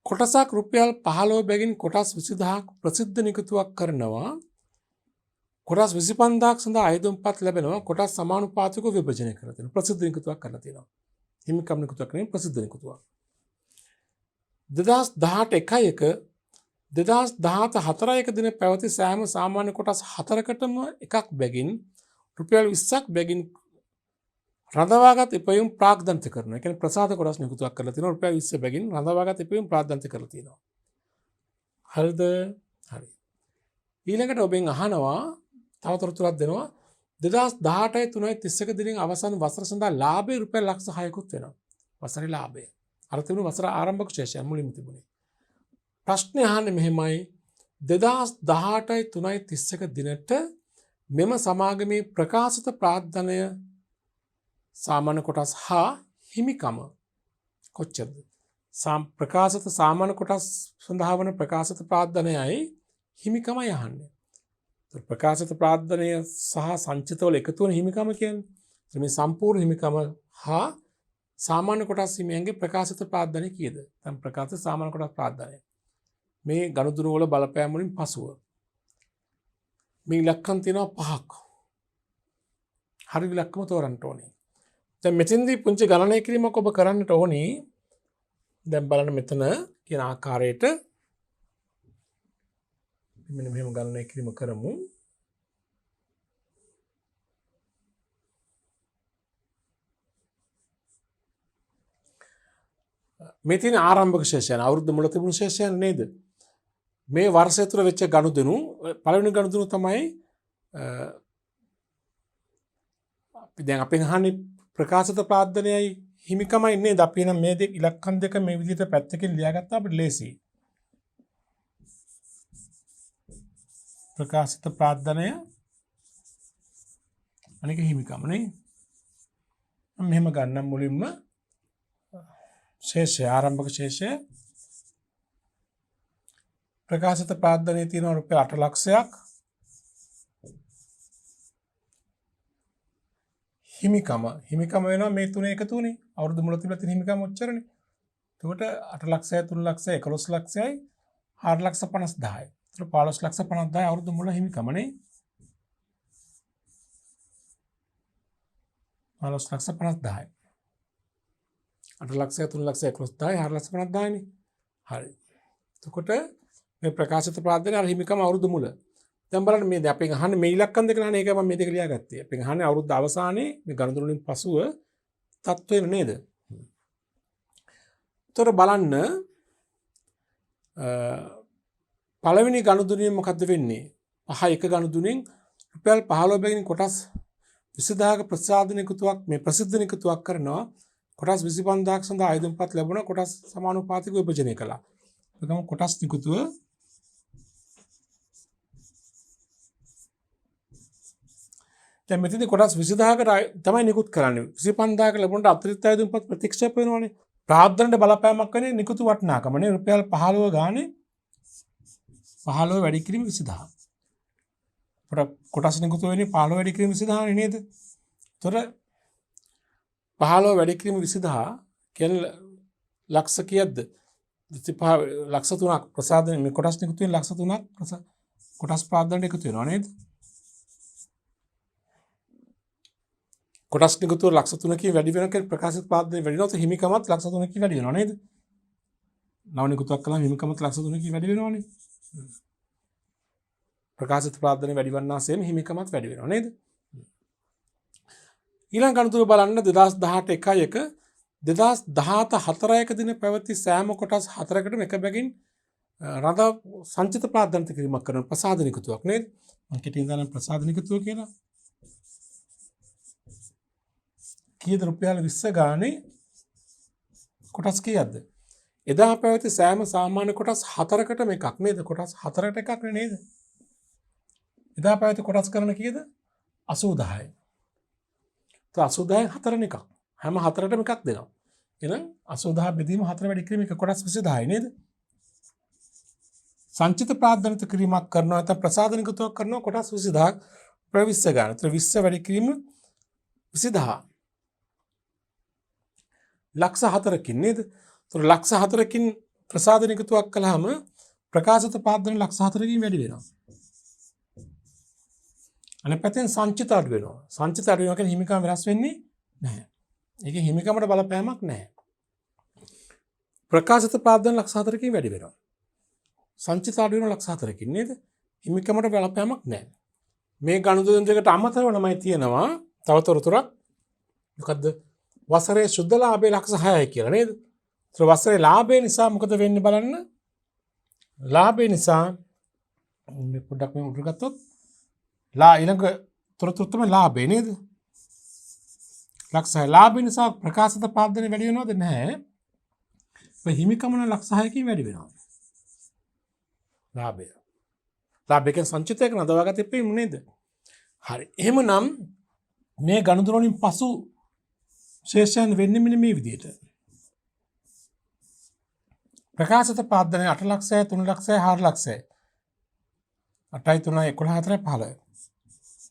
කොටසක් රුපියල් 15 බැගින් කොටස් 20000ක් ප්‍රසිද්ධ නිකුතුවක් කරනවා. කොටස් 25000ක් සඳහා අයදුම්පත් ලැබෙනවා. කොටස් සමානුපාතිකව විභජනය කරලා තියෙනවා. ප්‍රසිද්ධ නිකුතුවක් කරලා තියෙනවා. හිමිකම් නිකුතුවක් නෙවෙයි ප්‍රසිද්ධ නිකුතුවක්. 2018 1.1 2017 4.1 දින පැවති සෑම සාමාන්‍ය කොටස් 4කටම එකක් බැගින් රුපියල් 20ක් බැගින් රඳවාගත් ඉපයුම් ප්‍රාග්ධන්ත කරනවා. ඒ කියන්නේ ප්‍රසාද කොටස් නිකුතුවක් කරලා තිනවා රුපියල් 20 බැගින් රඳවාගත් ඉපයුම් ප්‍රාග්ධන්ත කරලා තිනවා. හරිද? හරි. ඊළඟට ඔබෙන් අහනවා තව තොරතුරක් දෙනවා 2018 3.31 දිනෙන් අවසන් වසර සඳහා ලාභය රුපියල් ලක්ෂ 6කුත් වෙනවා. වසරේ ලාභය. අර තිබුණු වසර ආරම්භක ශේෂය මුලින්ම තිබුණේ. ප්‍රශ්නේ අහන්නේ මෙහෙමයි 2018 3.31 දිනට මෙම සමාගමේ ප්‍රකාශිත ප්‍රාර්ථනය සාමාන්‍ය කොටස් හා හිමිකම කොච්චරද? ප්‍රකාශිත සාමාන්‍ය කොටස් සඳහා වන ප්‍රකාශිත ප්‍රාර්ථනයයි හිමිකමයි අහන්නේ. ප්‍රකාශිත ප්‍රාර්ථනය සහ සංචිතවල එකතු වන හිමිකම කියන්නේ මේ සම්පූර්ණ හිමිකම හා සාමාන්‍ය කොටස් හිමියන්ගේ ප්‍රකාශිත ප්‍රාර්ථනය කීයද? දැන් ප්‍රකාශිත සාමාන්‍ය කොටස් ප්‍රාර්ථනය මේ ගණුදුරු වල බලපෑම් වලින් පසුව මේ ඉලක්කම් තියෙනවා 5ක්. හරි ඉලක්කම තෝරන්න ඕනේ. දැන් මෙතෙන්දී පුංචි ගණනය කිරීමක් ඔබ කරන්නට ඕනේ. දැන් බලන්න මෙතන කියන ආකාරයට මෙන්න මෙහෙම ගණනය කිරීම කරමු. මේ තියෙන ආරම්භක ශේෂයන් අවුරුද්ද මුල තිබුණු ශේෂයන් නේද? මේ වර්ෂය තුළ වෙච්ච ගනුදෙනු පළවෙනි ගනුදෙනු තමයි අපි දැන් අපෙන් අහන්නේ ප්‍රකාශිත ප්‍රාර්ථනයයි හිමිකමයි නේද? අපි නම් මේ දෙක ඉලක්කම් දෙක මේ විදිහට පැත්තකින් ලියාගත්තා අපිට ලේසියි. ප්‍රකාශිත ප්‍රාර්ථනය අනික හිමිකම නේ. මෙහෙම ගන්න මුලින්ම ශේෂය ආරම්භක ශේෂය ප්‍රකාශිත ප්‍රාර්ථනයේ තියෙන රුපියල් 8 ලක්ෂයක් හිමිකම වෙනවා මේ තුනේ එකතුනේ අවුරුදු මුල තිබිලා තියෙන හිමිකම ඔච්චරනේ. එතකොට 8 ලක්ෂය 3 ලක්ෂය 11 ලක්ෂයයි 4 ලක්ෂ 50000යි. එතකොට 15 ලක්ෂ 50000යි අවුරුදු මුල හිමිකමනේ. 15 ලක්ෂ 50000යි. 8 ලක්ෂය 3 ලක්ෂය 11000යි 4 ලක්ෂ 50000යිනේ. හරි. එතකොට මේ ප්‍රකාශිත ප්‍රාර්ථනයේ අර හිමිකම අවුරුදු මුල. දැන් බලන්න මේ දැන් අපෙන් අහන්නේ මේ ඉලක්කම් දෙක නහනේ ඒකයි මම මේ දෙක ලියාගත්තේ. අපෙන් අහන්නේ අවුරුද්ද අවසානයේ මේ ගණන් වලින් පසුව තත්ත්වෙ නේද? ඒතර බලන්න පළවෙනි ගණුදුනියෙන් මොකද්ද වෙන්නේ? 1 ගණුදුනියෙන් රුපියල් 15 බැගින් කොටස් 20000ක ප්‍රසාදන එකතුවක් මේ ප්‍රසිද්ධ එකතුවක් කරනවා. කොටස් 25000ක් සඳහා ආයුධම්පත් ලැබුණා. කොටස් සමානුපාතිකව විභජනය කළා. ඒකම කොටස් නිකුතුව දැන් මෙතනදී කොටස් 20000කට තමයි නිකුත් කරන්නේ. 25000ක ලැබුණට අතිරික්ත ආයුධම්පත් ප්‍රතික්ෂේප වෙනවනේ. ප්‍රාර්ථනට බලපෑමක් වෙන්නේ නිකුතු වටිනාකමනේ රුපියල් 15 ගානේ 15 වැඩි කිරීම 20000. කොටස් නිකුතු වෙන්නේ 15 වැඩි කිරීම 20000 නේද? ඒතර 15 වැඩි කිරීම 20000 කියන්නේ ලක්ෂ කීයක්ද? 25 ලක්ෂ 3ක් ප්‍රසාදන මේ කොටස් නිකුතු වෙන ලක්ෂ 3ක් කොටස් ප්‍රාර්ථනට එකතු වෙනවා නේද? කොටස් නිකුතුව ලක්ෂ 3කින් වැඩි වෙනවා කියන්නේ ප්‍රකාශිත ප්‍රාර්ථනය වැඩි වෙනවා. හිමිකමත් ලක්ෂ 3කින් වැඩි වෙනවා නේද? නව නිකුතුවක් කළාම හිමිකමත් ලක්ෂ 3කින් වැඩි වෙනවනේ. ප්‍රකාශිත ප්‍රාර්ථනය වැඩි වන්නාseම හිමිකමත් වැඩි වෙනවා නේද? ඊළඟ ගණතුව බලන්න 2018 1 2017 4 දින පැවති සෑම කොටස් 4කටම එක බැගින් රඳා සංචිත ප්‍රාර්ථනිත කිරීමක් කරන ප්‍රසාදනිකතුවක් නේද? මම කෙටියෙන් දාන ප්‍රසාදනිකතුව කියලා. කීයද රුපියල් 20 ගානේ කොටස් කීයක්ද? එදා පැවති සෑම සාමාන්‍ය කොටස් 4කටම එකක් නේද? කොටස් 4කට එකක් නේද? එදා පැවති කොටස් කරන කීයද? 80000යි. 80000 4 එකක්. හැම 4ටම එකක් දෙනවා. එහෙනම් 80000 බෙදීම 4 වැඩි කිරීම එක කොටස් 20000යි නේද? සංචිත ප්‍රාර්ථනිත කිරීමක් කරනවා නැත්නම් ප්‍රසාදනිකතුවක් කරනවා කොටස් 20000ක් ප්‍රවිස්ස ගන්න. ඒතර 20 වැඩි කිරීම 20000. ලක්ෂ 4කින් නේද? ඒතර ලක්ෂ 4කින් ප්‍රසාදනිකතුවක් කළාම ප්‍රකාශිත ප්‍රාර්ථන ලක්ෂ 4කින් වැඩි වෙනවා. අනිත් පැත්තෙන් සංචිත අඩු වෙනවා. සංචිත අඩු වෙනවා කියන්නේ හිමිකම වෙනස් වෙන්නේ නැහැ. ඒකේ හිමිකමට බලපෑමක් නැහැ. ප්‍රකාශිත ප්‍රාර්ථන ලක්ෂ 4කින් වැඩි වෙනවා. සංචිත අඩු වෙනවා ලක්ෂ 4කින් නේද? හිමිකමට බලපෑමක් නැහැ. මේ ගනුදෙනු දෙකට අමතරව තමයි තියෙනවා තව තොරතුරක්. මොකද්ද? වසරේ සුද්ධ ලාභය ලක්ෂ 6යි කියලා නේද? ඒතර වසරේ ලාභය නිසා මොකද වෙන්නේ බලන්න. ලාභය නිසා මේ පොඩ්ඩක් මේ උඩට ගත්තොත් ඊළඟ තොරතුරු තමයි ලාභය නේද? ලක්ෂ 6 ලාභය නිසා ප්‍රකාශිත පාදනය වැඩි වෙනවද? නැහැ. ඒ හිමිකම නම් ලක්ෂ 6කින් වැඩි වෙනවා. ලාභය. ලාභයෙන් සංචිතයක නදවාගත එපෙන්නේ නේද? හරි. එහෙමනම් මේ ගනුදෙනු වලින් පසු ශේෂයන් වෙන්නේ මෙන්න මේ විදිහට. ප්‍රකාශිත පාදනය 8 ලක්ෂය, 3 ලක්ෂය, 4 ලක්ෂය. 8යි 3යි 11 4යි 15.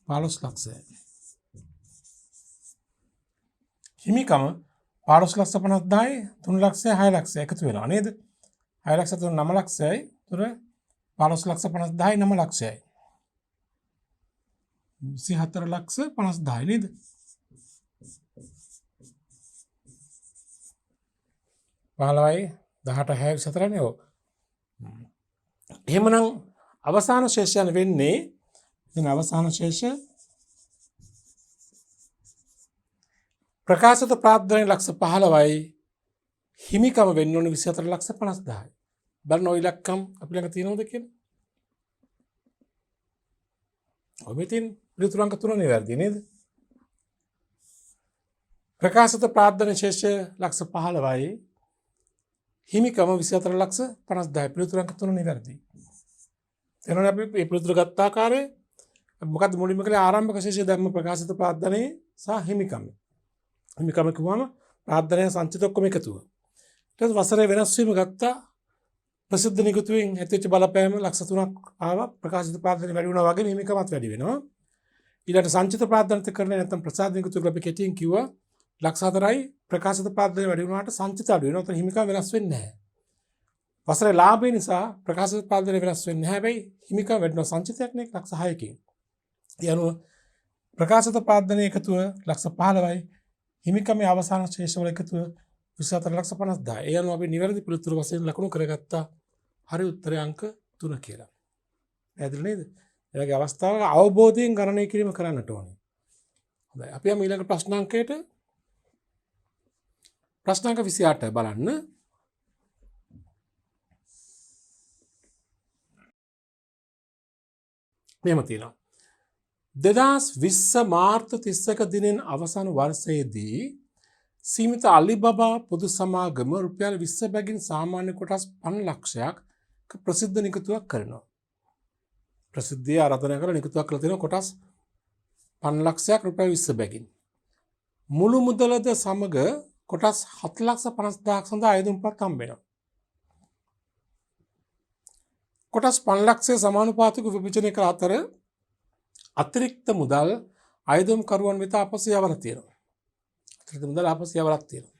15 ලක්ෂය. හිමිකම 15 ලක්ෂ 50000යි 3 ලක්ෂය 6 ලක්ෂය එකතු වෙනවා නේද? 6 ලක්ෂ 3 9 ලක්ෂයයි 3 15 ලක්ෂ 50000යි 9 ලක්ෂයයි 24 ලක්ෂ 50000යි නේද? පහළවයි 18 6 24 නේ ඔව්. එහෙමනම් අවසාන ශේෂයන් වෙන්නේ ඉතින් අවසාන ශේෂ ප්‍රකාශිත ප්‍රාර්ථනාවේ ලක්ෂ 15යි හිමිකම වෙන්න ඕනේ 24 ලක්ෂ 50000යි. බලන්න ඔය ඉලක්කම් අපි ළඟ තියෙනවද කියලා? ඔය මෙතින් පිළිතුරංක 3 නිවැරදි නේද? ප්‍රකාශිත ප්‍රාර්ථනා ශේෂ ලක්ෂ 15යි හිමිකම 24 ලක්ෂ 50000යි පිළිතුරංක 3 නිවැරදි. එනෝනේ අපි මේ පිළිතුර ගත්ත ආකාරය මොකද්ද මුලින්ම කළේ ආරම්භක ශේෂය ධර්ම ප්‍රකාශිත ප්‍රාර්ථනාවේ සහ හිමිකම. හිමිකම කියවම ප්‍රාර්ථනාවේ සංචිත ඔක්කොම එකතුව. ඊට පස්සේ වසරේ වෙනස් වීම ගත්තා ප්‍රසිද්ධ නිකුතුවෙන් ඇතිවෙච්ච බලපෑම ලක්ෂ 3ක් ආවා ප්‍රකාශිත ප්‍රාර්ථනා වැඩි වුණා වගේ හිමිකමත් වැඩි වෙනවා. ඊළඟට සංචිත ප්‍රාර්ථනාත් කරන්නේ නැත්නම් ප්‍රසාද නිකුතු අපි කෙටියෙන් කිව්වා ලක්ෂ 4යි ප්‍රකාශිත ප්‍රාර්ථනා වැඩි වුණාට සංචිත අඩු වෙනවා. ඒතර හිමිකම වෙනස් වෙන්නේ නැහැ. වසරේ ලාභය නිසා ප්‍රකාශිත ප්‍රාර්ථනා වෙනස් වෙන්නේ නැහැ. හැබැයි හිමිකම වැඩිනවා සංචිතයක් නේ ලක්ෂ 6කින්. ඒ අනුව ප්‍රකාශිත ප්‍රාර්ථනා එකතුව ලක්ෂ 15යි හිමිකමේ අවසාන ශේෂවල එකතුව 24 ලක්ෂ 50000. ඒ අනුව අපි නිවැරදි පිළිතුරු වශයෙන් ලකුණු කරගත්තා හරි උත්තරය අංක 3 කියලා. පැහැදිලි නේද? ඒ වගේ අවස්ථාවක අවබෝධයෙන් ගණනය කිරීම කරන්නට ඕනේ. හොඳයි. අපි යමු ඊළඟ ප්‍රශ්නාංකයට. ප්‍රශ්නාංක 28 බලන්න. මෙහෙම තියෙනවා. 2020 මාර්තු 31 දිනෙන් අවසන් වර්ෂයේදී සීමිත අලිබබා පොදු සමාගම රුපියල් 20 බැගින් සාමාන්‍ය කොටස් 5 ලක්ෂයක් ප්‍රසිද්ධ නිකුතුවක් කරනවා. ප්‍රසිද්ධිය ආරාධනා කර නිකුතුවක් කරලා තියෙන කොටස් 5 ලක්ෂයක් රුපියල් 20 බැගින්. මුළු මුදලද සමග කොටස් 7 ලක්ෂ 50000ක් සඳහා අයදුම්පත් හම්බ වෙනවා. කොටස් 5 ලක්ෂයේ සමානුපාතික විභජනය කර අතර අතිරික්ත මුදල් අයදුම්කරුවන් වෙත අපසු යවලා තියෙනවා. අතිරික්ත මුදල් අපසු යවලා තියෙනවා.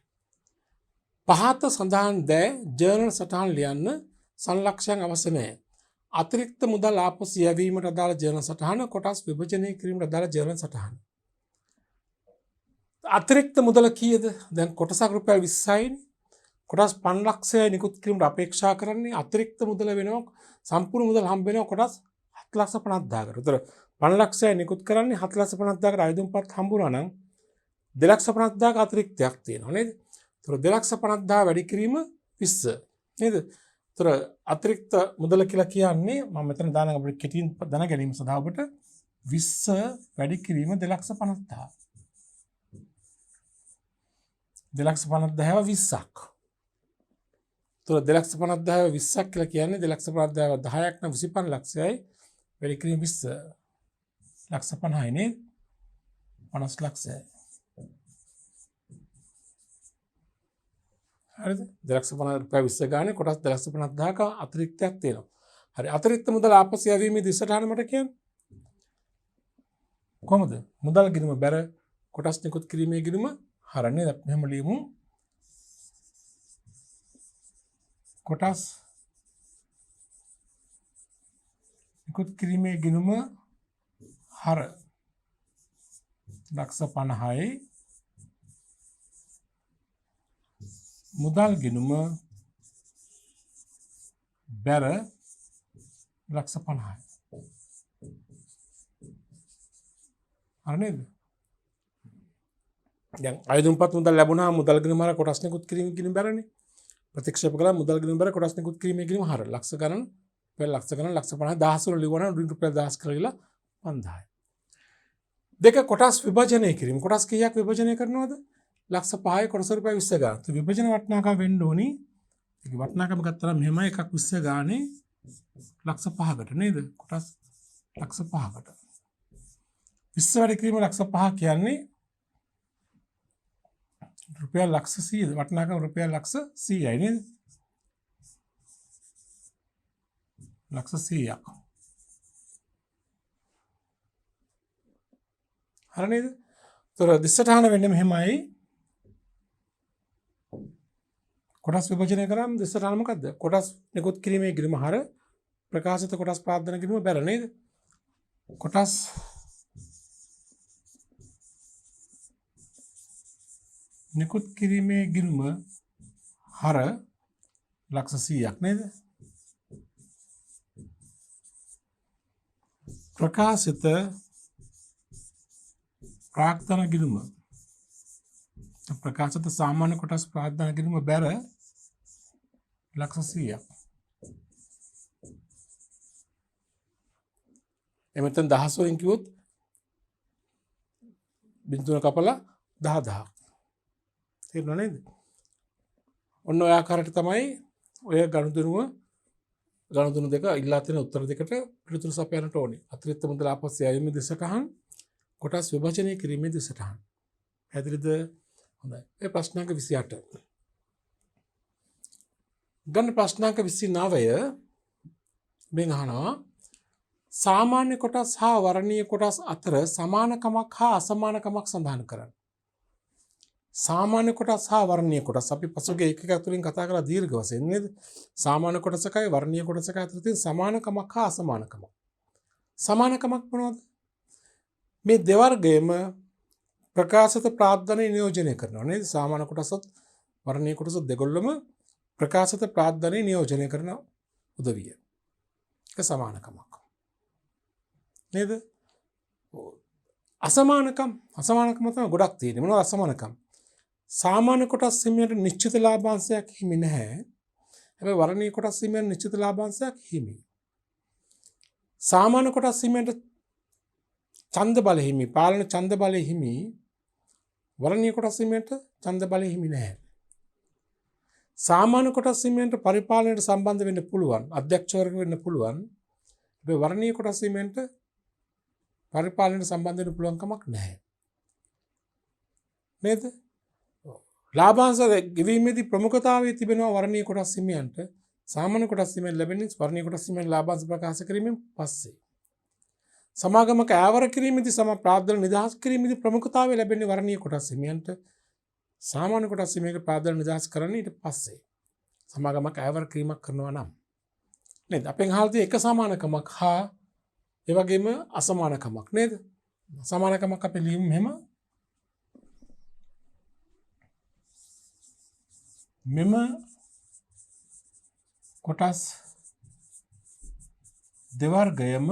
පහත සඳහන් දෑ ජර්නල් සටහන් ලියන්න සංලක්ෂයන් අවශ්‍ය නැහැ. අතිරික්ත මුදල් ආපසු යැවීමට අදාළ ජර්නල් සටහන කොටස් විභජනය කිරීමට අදාළ ජර්නල් සටහන. අතිරික්ත මුදල කීයද? දැන් කොටසක් රුපියල් 20යි. කොටස් 5 ලක්ෂයයි නිකුත් කිරීමට අපේක්ෂා කරන්නේ අතිරික්ත මුදල වෙනවා සම්පූර්ණ මුදල් හම්බ වෙනවා කොටස් 7,50,000කට. උතර 5 ලක්ෂයයි නිකුත් කරන්නේ 7,50,000කට අයදුම්පත් හම්බුනා නම් 2,50,000ක අතිරික්තයක් තියෙනවා නේද? උතර 2,50,000 වැඩි කිරීම 20 නේද? උතර අතිරික්ත මුදල කියලා කියන්නේ මම මෙතන දාන අපිට කෙටියෙන් දැන ගැනීම සඳහා ඔබට 20 වැඩි කිරීම 2,50,000. 2,50,000 20ක්. තුර 2,50,000 20ක් කියලා කියන්නේ 2,50,000 10ක් නම් 25 ලක්ෂයයි වැඩි කිරීම 20 ලක්ෂ 50යි නේ 50 ලක්ෂයයි. හරිද? 2,50,000 රුපියල් 20 ගානේ කොටස් 2,50,000ක අතිරික්තයක් තියෙනවා. හරි අතිරික්ත මුදල් ආපසු යැවීමේ දිශටහන මට කියන්න. කොහොමද? මුදල් ගිණුම බැර කොටස් නිකුත් කිරීමේ ගිණුම හරන්නේ අපි මෙහෙම ලියමු. කොටස් නිකුත් කිරීමේ ගිණුම හර ලක්ෂ 50යි මුදල් ගිණුම බැර ලක්ෂ 50යි. හරි නේද? දැන් අයදුම්පත් මුදල් ලැබුණා මුදල් ගිණුම හර කොටස් නිකුත් කිරීම කියන බැරනේ. ප්‍රතික්ෂේප කළා මුදල් ගිණුම බැර කොටස් නිකුත් කිරීමේ ගිණුම හර ලක්ෂ ගණන් ලක්ෂ 50 දහස් වල ලියවන රුපියල් 1000 කරලා 5000යි. දෙක කොටස් විභජනය කිරීම. කොටස් කීයක් විභජනය කරනවද? ලක්ෂ 5යි කොටස් රුපියල් 20 ගන්න. તો විභජන වටිනාකම වෙන්න ඕනි. ඒක වටිනාකම ගත්තාම මෙහෙම එකක් 20 ගානේ ලක්ෂ 5කට නේද? කොටස් ලක්ෂ 5කට. 20 වැඩි කිරීම ලක්ෂ 5 කියන්නේ රුපියල් ලක්ෂ 100ද? වටිනාකම රුපියල් ලක්ෂ 100යි නේද? ලක්ෂ 100ක්. හරි නේද? තොර දිස්සටහන වෙන්නේ මෙහෙමයි. කොටස් විභජනය කරාම දිස්සටහන මොකද්ද? කොටස් නිකුත් කිරීමේ ගිණුම හර ප්‍රකාශිත කොටස් ප්‍රාර්ථනා ගිණුම බැල නේද? කොටස් නිකුත් කිරීමේ ගිණුම හර ලක්ෂ 100ක් නේද? ප්‍රකාශිත ප්‍රාර්ථනා ගිණුම ප්‍රකාශිත සාමාන්‍ය කොටස් ප්‍රාර්ථනා ගිණුම බැර ලක්ෂ 100ක්. එමෙතන දහස් වලින් කිව්වොත් බිඳුන කපලා 10000ක්. තේරුණා නේද? ඔන්න ඔය ආකාරයට තමයි ඔය ගනුදෙනු දෙක ඉල්ලා තියෙන උත්තර දෙකට පිළිතුරු සපයන්නට ඕනේ. අතිරික්ත මුදල ආපස්සෙ යැවීමේ දිසටහන් කොටස් විභජනය කිරීමේ දිසටහන්. පැහැදිලිද? හොඳයි. ඒ ප්‍රශ්නාංක 28. ගන්න ප්‍රශ්නාංක 29 මෙන් අහනවා සාමාන්‍ය කොටස් හා වර්ණීය කොටස් අතර සමානකමක් හා අසමානකමක් සඳහන් කරන්න. සාමාන්‍ය කොටස් හා වර්ණීය කොටස් අපි පසුගිය එකක තුලින් කතා කරලා දීර්ඝ වශයෙන් නේද? සාමාන්‍ය කොටසකයි වර්ණීය කොටසකයි අතර තියෙන සමානකමක් හා අසමානකමක්. සමානකමක් මොනවද? මේ දෙවර්ගයේම ප්‍රකාශිත ප්‍රාර්ථනා නියෝජනය කරනවා නේද? සාමාන්‍ය කොටසත් වර්ණීය කොටසත් දෙකොල්ලම ප්‍රකාශිත ප්‍රාර්ථනා නියෝජනය කරන උදවිය. ඒක සමානකමක්. නේද? අසමානකම් තමයි ගොඩක් තියෙන්නේ. මොනවද අසමානකම්? සාමාන්‍ය කොටස් හිමියට නිශ්චිත ලාභාංශයක් හිමි නැහැ. හැබැයි වර්ණීය කොටස් හිමියට නිශ්චිත ලාභාංශයක් හිමි. සාමාන්‍ය කොටස් හිමියට ඡන්ද බල හිමි, පාලන ඡන්ද බල හිමි. වර්ණීය කොටස් හිමියට ඡන්ද බල හිමි නැහැ. සාමාන්‍ය කොටස් හිමියට පරිපාලනයට සම්බන්ධ වෙන්න පුළුවන්, අධ්‍යක්ෂවරයෙකු වෙන්න පුළුවන්. හැබැයි වර්ණීය කොටස් හිමියට පරිපාලනයට සම්බන්ධ වෙන්න පුළුවන් කමක් නැහැ. නේද? ලාභාංශ ගෙවීමේදී ප්‍රමුඛතාවය තිබෙනවා වර්ණීය කොටස් හිමියන්ට. සාමාන්‍ය කොටස් හිමියන් ලැබෙන්නේ වර්ණීය කොටස් හිමියන් ලාභාංශ ප්‍රකාශ කිරීමෙන් පස්සේ. සමාගමක ඈවර කිරීමේදී ප්‍රාර්ථනා නිදහස් කිරීමේදී ප්‍රමුඛතාවය ලැබෙන්නේ වර්ණීය කොටස් හිමියන්ට. සාමාන්‍ය කොටස් හිමියන්ගේ ප්‍රාර්ථනා නිදහස් කරන්නේ ඊට පස්සේ. සමාගමක ඈවර කිරීමක් කරනවා නම්. නේද? අපෙන් අහලා තියෙන එක සමානකමක් හා ඒ වගේම අසමානකමක් නේද? සමානකමක් අපි ලියමු මෙහෙම. මෙම කොටස් දෙවර්ගයම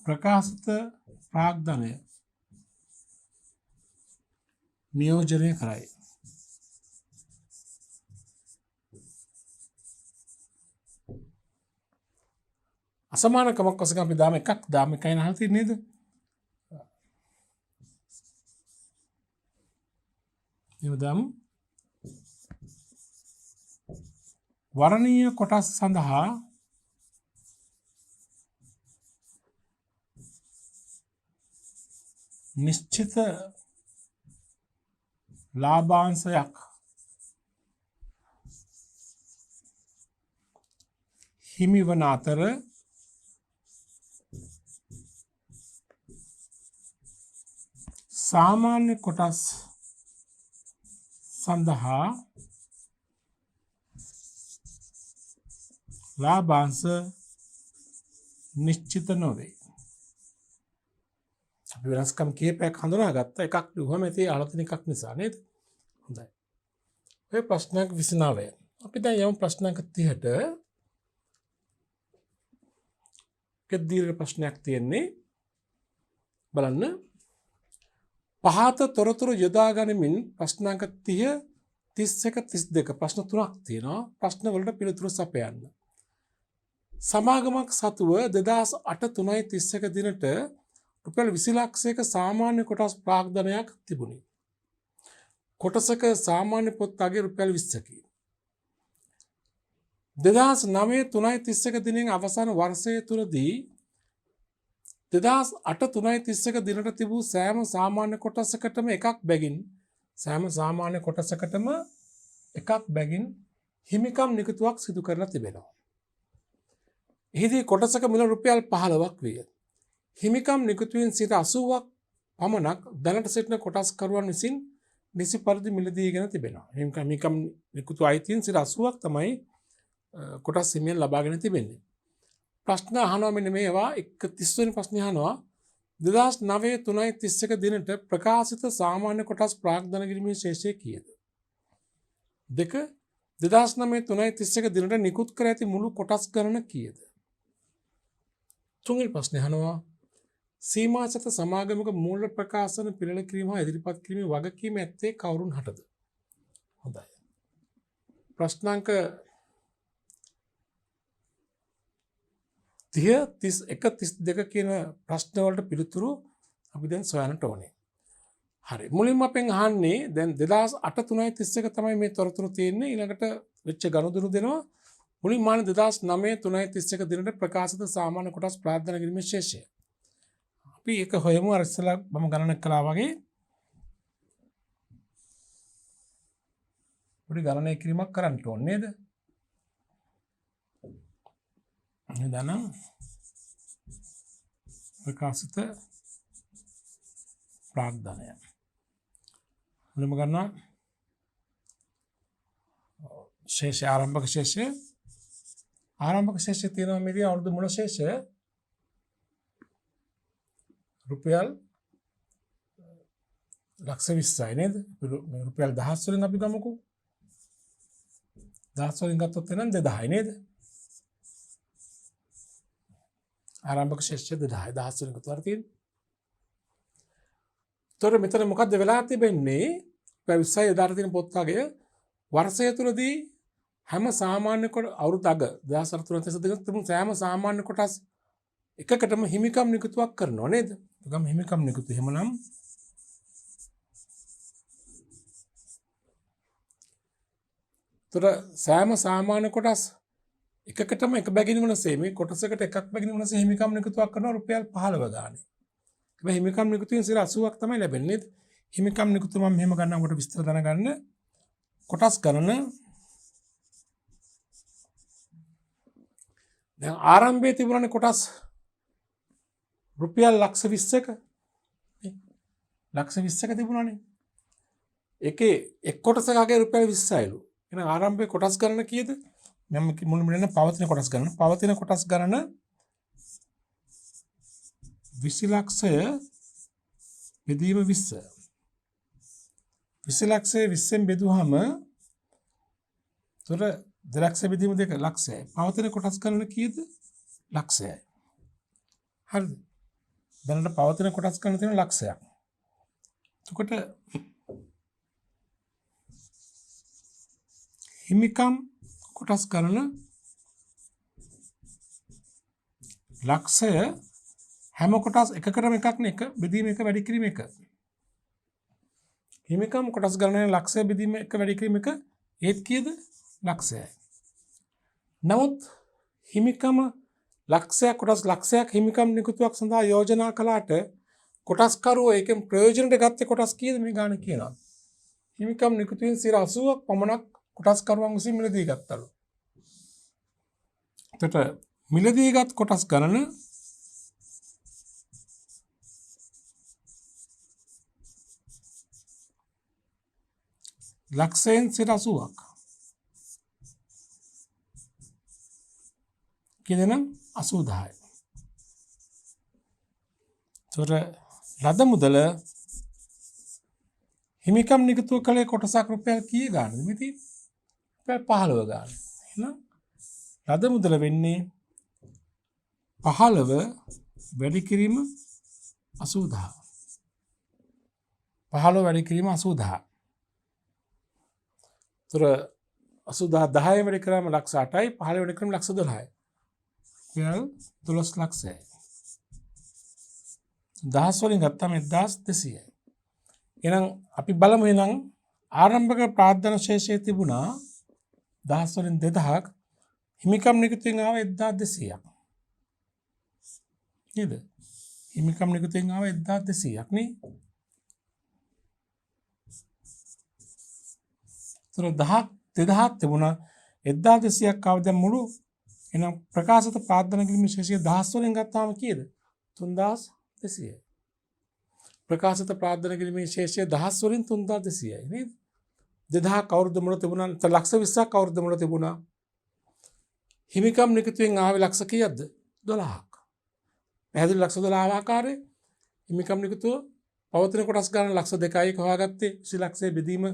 ප්‍රකාශිත ප්‍රාග්ධනය නියෝජනය කරයි. අසමානකමක් වශයෙන් අපි දාම එකක් දාම එකයි නහලා තියෙන්නේ නේද? එහෙනම් වර්ණීය කොටස් සඳහා නිශ්චිත ලාභාංශයක් හිමිවන අතර සාමාන්‍ය කොටස් සඳහා ලාභාංශ නිශ්චිත නොවේ. අපි වෙනස්කම් කීපයක් හඳුනාගත්තා. එකක් දුවම ඇති අලුතින් එකක් නිසා නේද? හොඳයි. ඔය ප්‍රශ්නයක් 29. අපි දැන් යමු ප්‍රශ්නයක් 30ට. දීර්ඝ ප්‍රශ්නයක් තියෙන්නේ බලන්න පහත තොරතුරු යොදා ගනිමින් ප්‍රශ්නාංක 30 31 32 ප්‍රශ්න තුනක් තියෙනවා ප්‍රශ්න වලට පිළිතුරු සපයන්න සමාගමක් සතුව 2008 3.31 දිනට රුපියල් 20 ලක්ෂයක සාමාන්‍ය කොටස් ප්‍රාග්ධනයක් තිබුණි කොටසක සාමාන්‍ය පොත් අගය රුපියල් 20කි 2009 3.31 දිනෙන් අවසාන වර්ෂය තුලදී 2008 3.31 දිනට තිබූ සෑම සාමාන්‍ය කොටසකටම එකක් බැගින් සෑම සාමාන්‍ය කොටසකටම එකක් බැගින් හිමිකම් නිකුතුවක් සිදු කරලා තිබෙනවා. එහිදී කොටසක මිල රුපියල් 15ක් විය. හිමිකම් නිකුතුවෙන් 80ක් පමණක් දැනට සිටින කොටස්කරුවන් විසින් නිසි පරිදි මිලදීගෙන තිබෙනවා. හිමිකම් නිකුතු අයිතීන් 80ක් තමයි කොටස් හිමියෙන් ලබාගෙන තිබෙන්නේ. ප්‍රශ්න අහනවා මෙන්න මේවා 30 වෙනි ප්‍රශ්නේ අහනවා 2009 3.31 දිනට ප්‍රකාශිත සාමාන්‍ය කොටස් ප්‍රාග්ධන කිරීමේ ශේෂය කීයද? 2 2009 3.31 දිනට නිකුත් කර ඇති මුළු කොටස් ගණන කීයද? 3 වෙනි ප්‍රශ්නේ අහනවා සීමාසත සමාගමක මූල්‍ය ප්‍රකාශන පිළිල කිරීම හා ඉදිරිපත් කිරීමේ වගකීම ඇත්තේ කවුරුන් හටද? හොඳයි. ප්‍රශ්නාංක 30 31 32 කියන ප්‍රශ්න වලට පිළිතුරු අපි දැන් සොයන්නට ඕනේ. හරි. මුලින්ම අපෙන් අහන්නේ දැන් 2008 3.31 තමයි මේ තොරතුරු තියෙන්නේ. ඊළඟට වෙච්ච ගනුදෙනු දෙනවා. මුලින්ම අහන්නේ 2009 3.31 දිනට ප්‍රකාශිත සාමාන්‍ය කොටස් ප්‍රාර්ථනා කිරීමේ ශේෂය. අපි ඒක හොයමු අර ඉස්සලා මම ගණනක් කළා වගේ. පොඩි ගණනය කිරීමක් කරන්න ඕනේ නේද? එදානම් ප්‍රකාශිත ප්‍රාග්ධනය මුලින්ම ගන්නවා ශේෂය ආරම්භක ශේෂය තියෙනවා මේකේ අවුරුදු මුල ශේෂය රුපියල් ලක්ෂ 20යි නේද රුපියල් 1000 වලින් අපි ගමුකෝ 1000 වලින් ගත්තොත් එනම් 2000යි නේද ආරම්භක ශේෂය 1000 වලින් ගත්තොත් තියෙන්නේ තොර මෙතන මොකද්ද වෙලා තිබෙන්නේ පැවිසයි යදාට තියෙන පොත් වගේ වර්ෂය තුලදී හැම සාමාන්‍ය කොට අවුරුදු අග 2003 තිබුණු සෑම සාමාන්‍ය කොටස් එකකටම හිමිකම් නිකුතුවක් කරනවා නේද? ගම් හිමිකම් නිකුතු එහෙමනම් තොර සෑම සාමාන්‍ය කොටස් එකකටම එක බැගින් වනසේ මේ කොටසකට එකක් බැගින් වනසේ හිමිකම් නිකුතුවක් කරනවා රුපියල් 15 ගානේ. හැබැයි හිමිකම් නිකුතුවෙන් 80ක් තමයි ලැබෙන්නේ. හිමිකම් නිකුතු මම මෙහෙම ගන්නකොට විස්තර දැනගන්න කොටස් ගණන දැන් ආරම්භයේ තිබුණනේ කොටස් රුපියල් ලක්ෂ 20ක ලක්ෂ 20ක තිබුණානේ. ඒකේ එක් කොටසකගේ රුපියල් 20යිලු. එහෙනම් ආරම්භයේ කොටස් ගණන කීයද? මම මුලින්ම දෙන්න පවතින කොටස් ගණන. පවතින කොටස් ගණන 20 ලක්ෂය බෙදීම 20. 20 ලක්ෂය 20ෙන් බෙදුවහම තොර 2 ලක්ෂය බෙදීම 2 ලක්ෂයයි. පවතින කොටස් ගණන කීයද? ලක්ෂයයි. හරිද? දැනට පවතින කොටස් ගණන තියෙන ලක්ෂයක්. එතකොට හිමිකම් කොටස් ගණන ලක්ෂය හැම කොටස් එකකටම එකක් නේ එක බෙදීම එක වැඩි කිරීම එක. හිමිකම් කොටස් ගණන ලක්ෂය බෙදීම එක වැඩි කිරීම එක ඒත් කීයද? ලක්ෂයයි. නමුත් හිමිකම ලක්ෂයක් කොටස් ලක්ෂයක් හිමිකම් නිකුතුවක් සඳහා යෝජනා කළාට කොටස්කරුවෝ ඒකෙන් ප්‍රයෝජනට ගත්තේ කොටස් කීයද මේ ගාන කියනවා. හිමිකම් නිකුතුවෙන් 80ක් පමණක් කොටස්කරුවන් විසින් මිලදී ගත්තලු. එතකොට මිලදීගත් කොටස් ගණන ලක්ෂයෙන් 80ක්. කියදනම් 80000යි. එතකොට ලද මුදල හිමිකම් නිකුතු කළේ කොටසක් රුපියල් කීය ගානද? මිති රුපියල් 15 ගාන. එහෙනම් ලද මුදල වෙන්නේ 15 වැඩි කිරීම 80000. 15 වැඩි කිරීම 80000. තොර 80000 10 වැඩි කරාම ලක්ෂ 8යි 15 වැඩි කරාම ලක්ෂ 12යි. රුපියල් 12 ලක්ෂයයි. දහස් වලින් ගත්තාම 1200යි. එහෙනම් අපි බලමු එහෙනම් ආරම්භක ප්‍රාර්ථනා ශේෂයේ තිබුණා දහස් වලින් 2000ක් හිමිකම් නිකුතින් ආව 1200ක්. නේද? හිමිකම් නිකුතින් ආව 1200ක් නේ. තොර 2000ක් තිබුණා 1200ක් ආව දැන් මුළු එහෙනම් ප්‍රකාශිත ප්‍රාර්ථනා කිරීමේ ශේෂය දහස් වලින් ගත්තාම කීයද? 3200යි. ප්‍රකාශිත ප්‍රාර්ථනා කිරීමේ ශේෂය දහස් වලින් 3200යි නේද? 2000ක් අවුරුදු මුල තිබුණා ලක්ෂ 20ක් අවුරුදු මුල තිබුණා. හිමිකම් නිකුතියෙන් ආවේ ලක්ෂ කීයක්ද? 12ක්. පැහැදිලි ලක්ෂ 12 ආකාරයේ හිමිකම් නිකුතුව පවතින කොටස් ගන්න ලක්ෂ 2යි හොයාගත්තේ 20 ලක්ෂයේ බෙදීම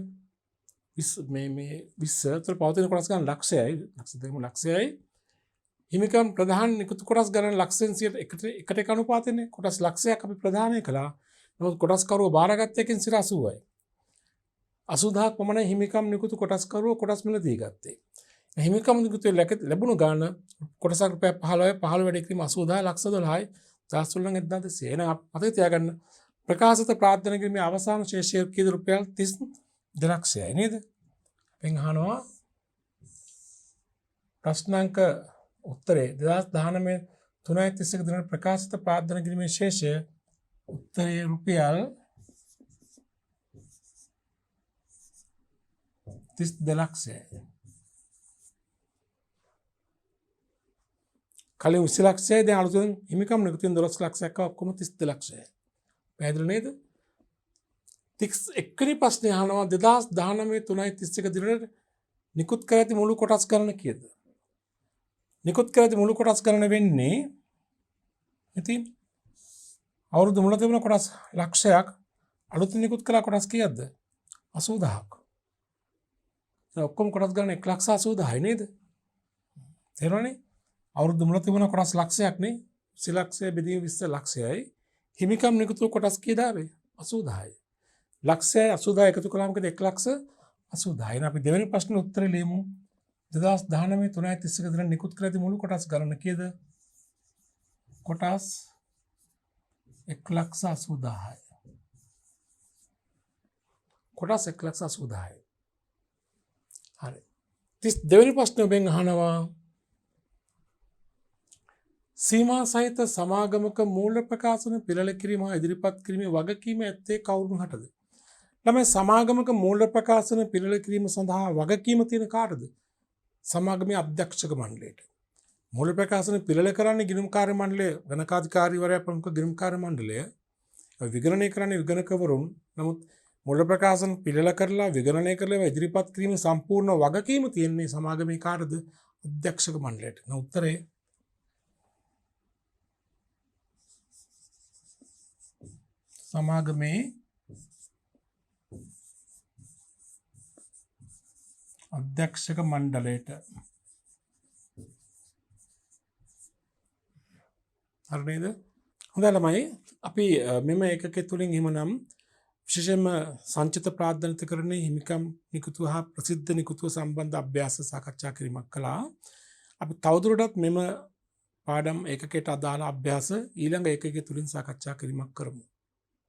20 තොර පවතින කොටස් ගන්න ලක්ෂයයි ලක්ෂ 2ම ලක්ෂයයි හිමිකම් ප්‍රධාන නිකුත් කොටස් ගන්න ලක්ෂයෙන් 1ට 1 අනුපාතනේ කොටස් ලක්ෂයක් අපි ප්‍රධානය කළා. නමුත් කොටස් කරුව බාරගත්ත එකෙන් 80යි. 80000ක් පමණ හිමිකම් නිකුත් කොටස් කරුව කොටස් මිලදී ගත්තේ. හිමිකම් නිකුතේ ලැබුණු ගාන කොටසක් රුපියල් 15 වැඩි කිරීම 80000 ලක්ෂ 12යි දහස් වලින් 1200. එහෙනම් අපිට තියාගන්න ප්‍රකාශිත ප්‍රාර්ථනා කිරීමේ අවසාන ශේෂය කීයද? රුපියල් 32 ලක්ෂයයි නේද? අපෙන් අහනවා ප්‍රශ්නාංක උත්තරේ 2019 3.31 දින ප්‍රකාශිත ප්‍රාර්ථනා කිරීමේ ශේෂය උත්තරේ රුපියල් 32 ලක්ෂයයි. කලින් 20 ලක්ෂයයි දැන් අලුතෙන් හිමිකම් නිකුතින් 12 ලක්ෂයක් ඔක්කොම 32 ලක්ෂයයි. පැහැදිලි නේද? 31 වෙනි ප්‍රශ්නේ අහනවා 2019 3.31 දිනට නිකුත් කර ඇති මුළු කොටස් ගණන කීයද? නිකුත් කර ඇති මුළු කොටස් ගණන වෙන්නේ ඉතින් අවුරුදු මුල තිබුණ කොටස් ලක්ෂයක් අලුතින් නිකුත් කළ කොටස් කීයක්ද? 80000ක්. ඔක්කොම කොටස් ගණන 1,80,000යි නේද? තේරුණානේ? අවුරුදු මුල තිබුණ කොටස් ලක්ෂයක් නේ 20 ලක්ෂය බෙදීම 20 ලක්ෂයයි හිමිකම් නිකුත් කොටස් කීයද ආවේ? 80000යි. ලක්ෂයයි 80000 එකතු කළාම කීයද? 1,80,000යි. අපි දෙවෙනි ප්‍රශ්නේ උත්තරේ ලියමු. 2019 3.31 දින නිකුත් කර ඇති මුළු කොටස් ගණන කීයද? කොටස් 1,80,000යි. කොටස් 1,80,000යි. හරි. 32 වෙනි ප්‍රශ්නේ ඔබෙන් අහනවා සීමා සහිත සමාගමක මූල්‍ය ප්‍රකාශන පිළිල කිරීම හා ඉදිරිපත් කිරීමේ වගකීම ඇත්තේ කවුරුන් හටද? ළමයි සමාගමක මූල්‍ය ප්‍රකාශන පිළිල කිරීම සඳහා වගකීම තියෙන කාටද? සමාගමේ අධ්‍යක්ෂක මණ්ඩලයට. මූල්‍ය ප්‍රකාශන පිළිල කරන්නේ ගිණුම් කාර්ය මණ්ඩලය ගණකාධිකාරීවරයා ප්‍රමුඛ ගිණුම් කාර්ය මණ්ඩලය. විගණනය කරන්නේ විගණකවරුන්. නමුත් මූල්‍ය ප්‍රකාශන පිළිල කරලා විගණනය කරලා ඉදිරිපත් කිරීමේ සම්පූර්ණ වගකීම තියෙන්නේ සමාගමේ කාටද? අධ්‍යක්ෂක මණ්ඩලයට. උත්තරේ සමාගමේ අධ්‍යක්ෂක මණ්ඩලයට. හරි නේද? හොඳයි ළමයි අපි මෙම ඒකකයේ තුලින් එහෙමනම් විශේෂයෙන්ම සංචිත ප්‍රාර්ථනිතකරණයේ හිමිකම් නිකුතුව හා ප්‍රසිද්ධ නිකුතුව සම්බන්ධ අභ්‍යාස සාකච්ඡා කිරීමක් කළා. අපි තවදුරටත් මෙම පාඩම් ඒකකයට අදාළ අභ්‍යාස ඊළඟ ඒකකයේ තුලින් සාකච්ඡා කිරීමක් කරමු.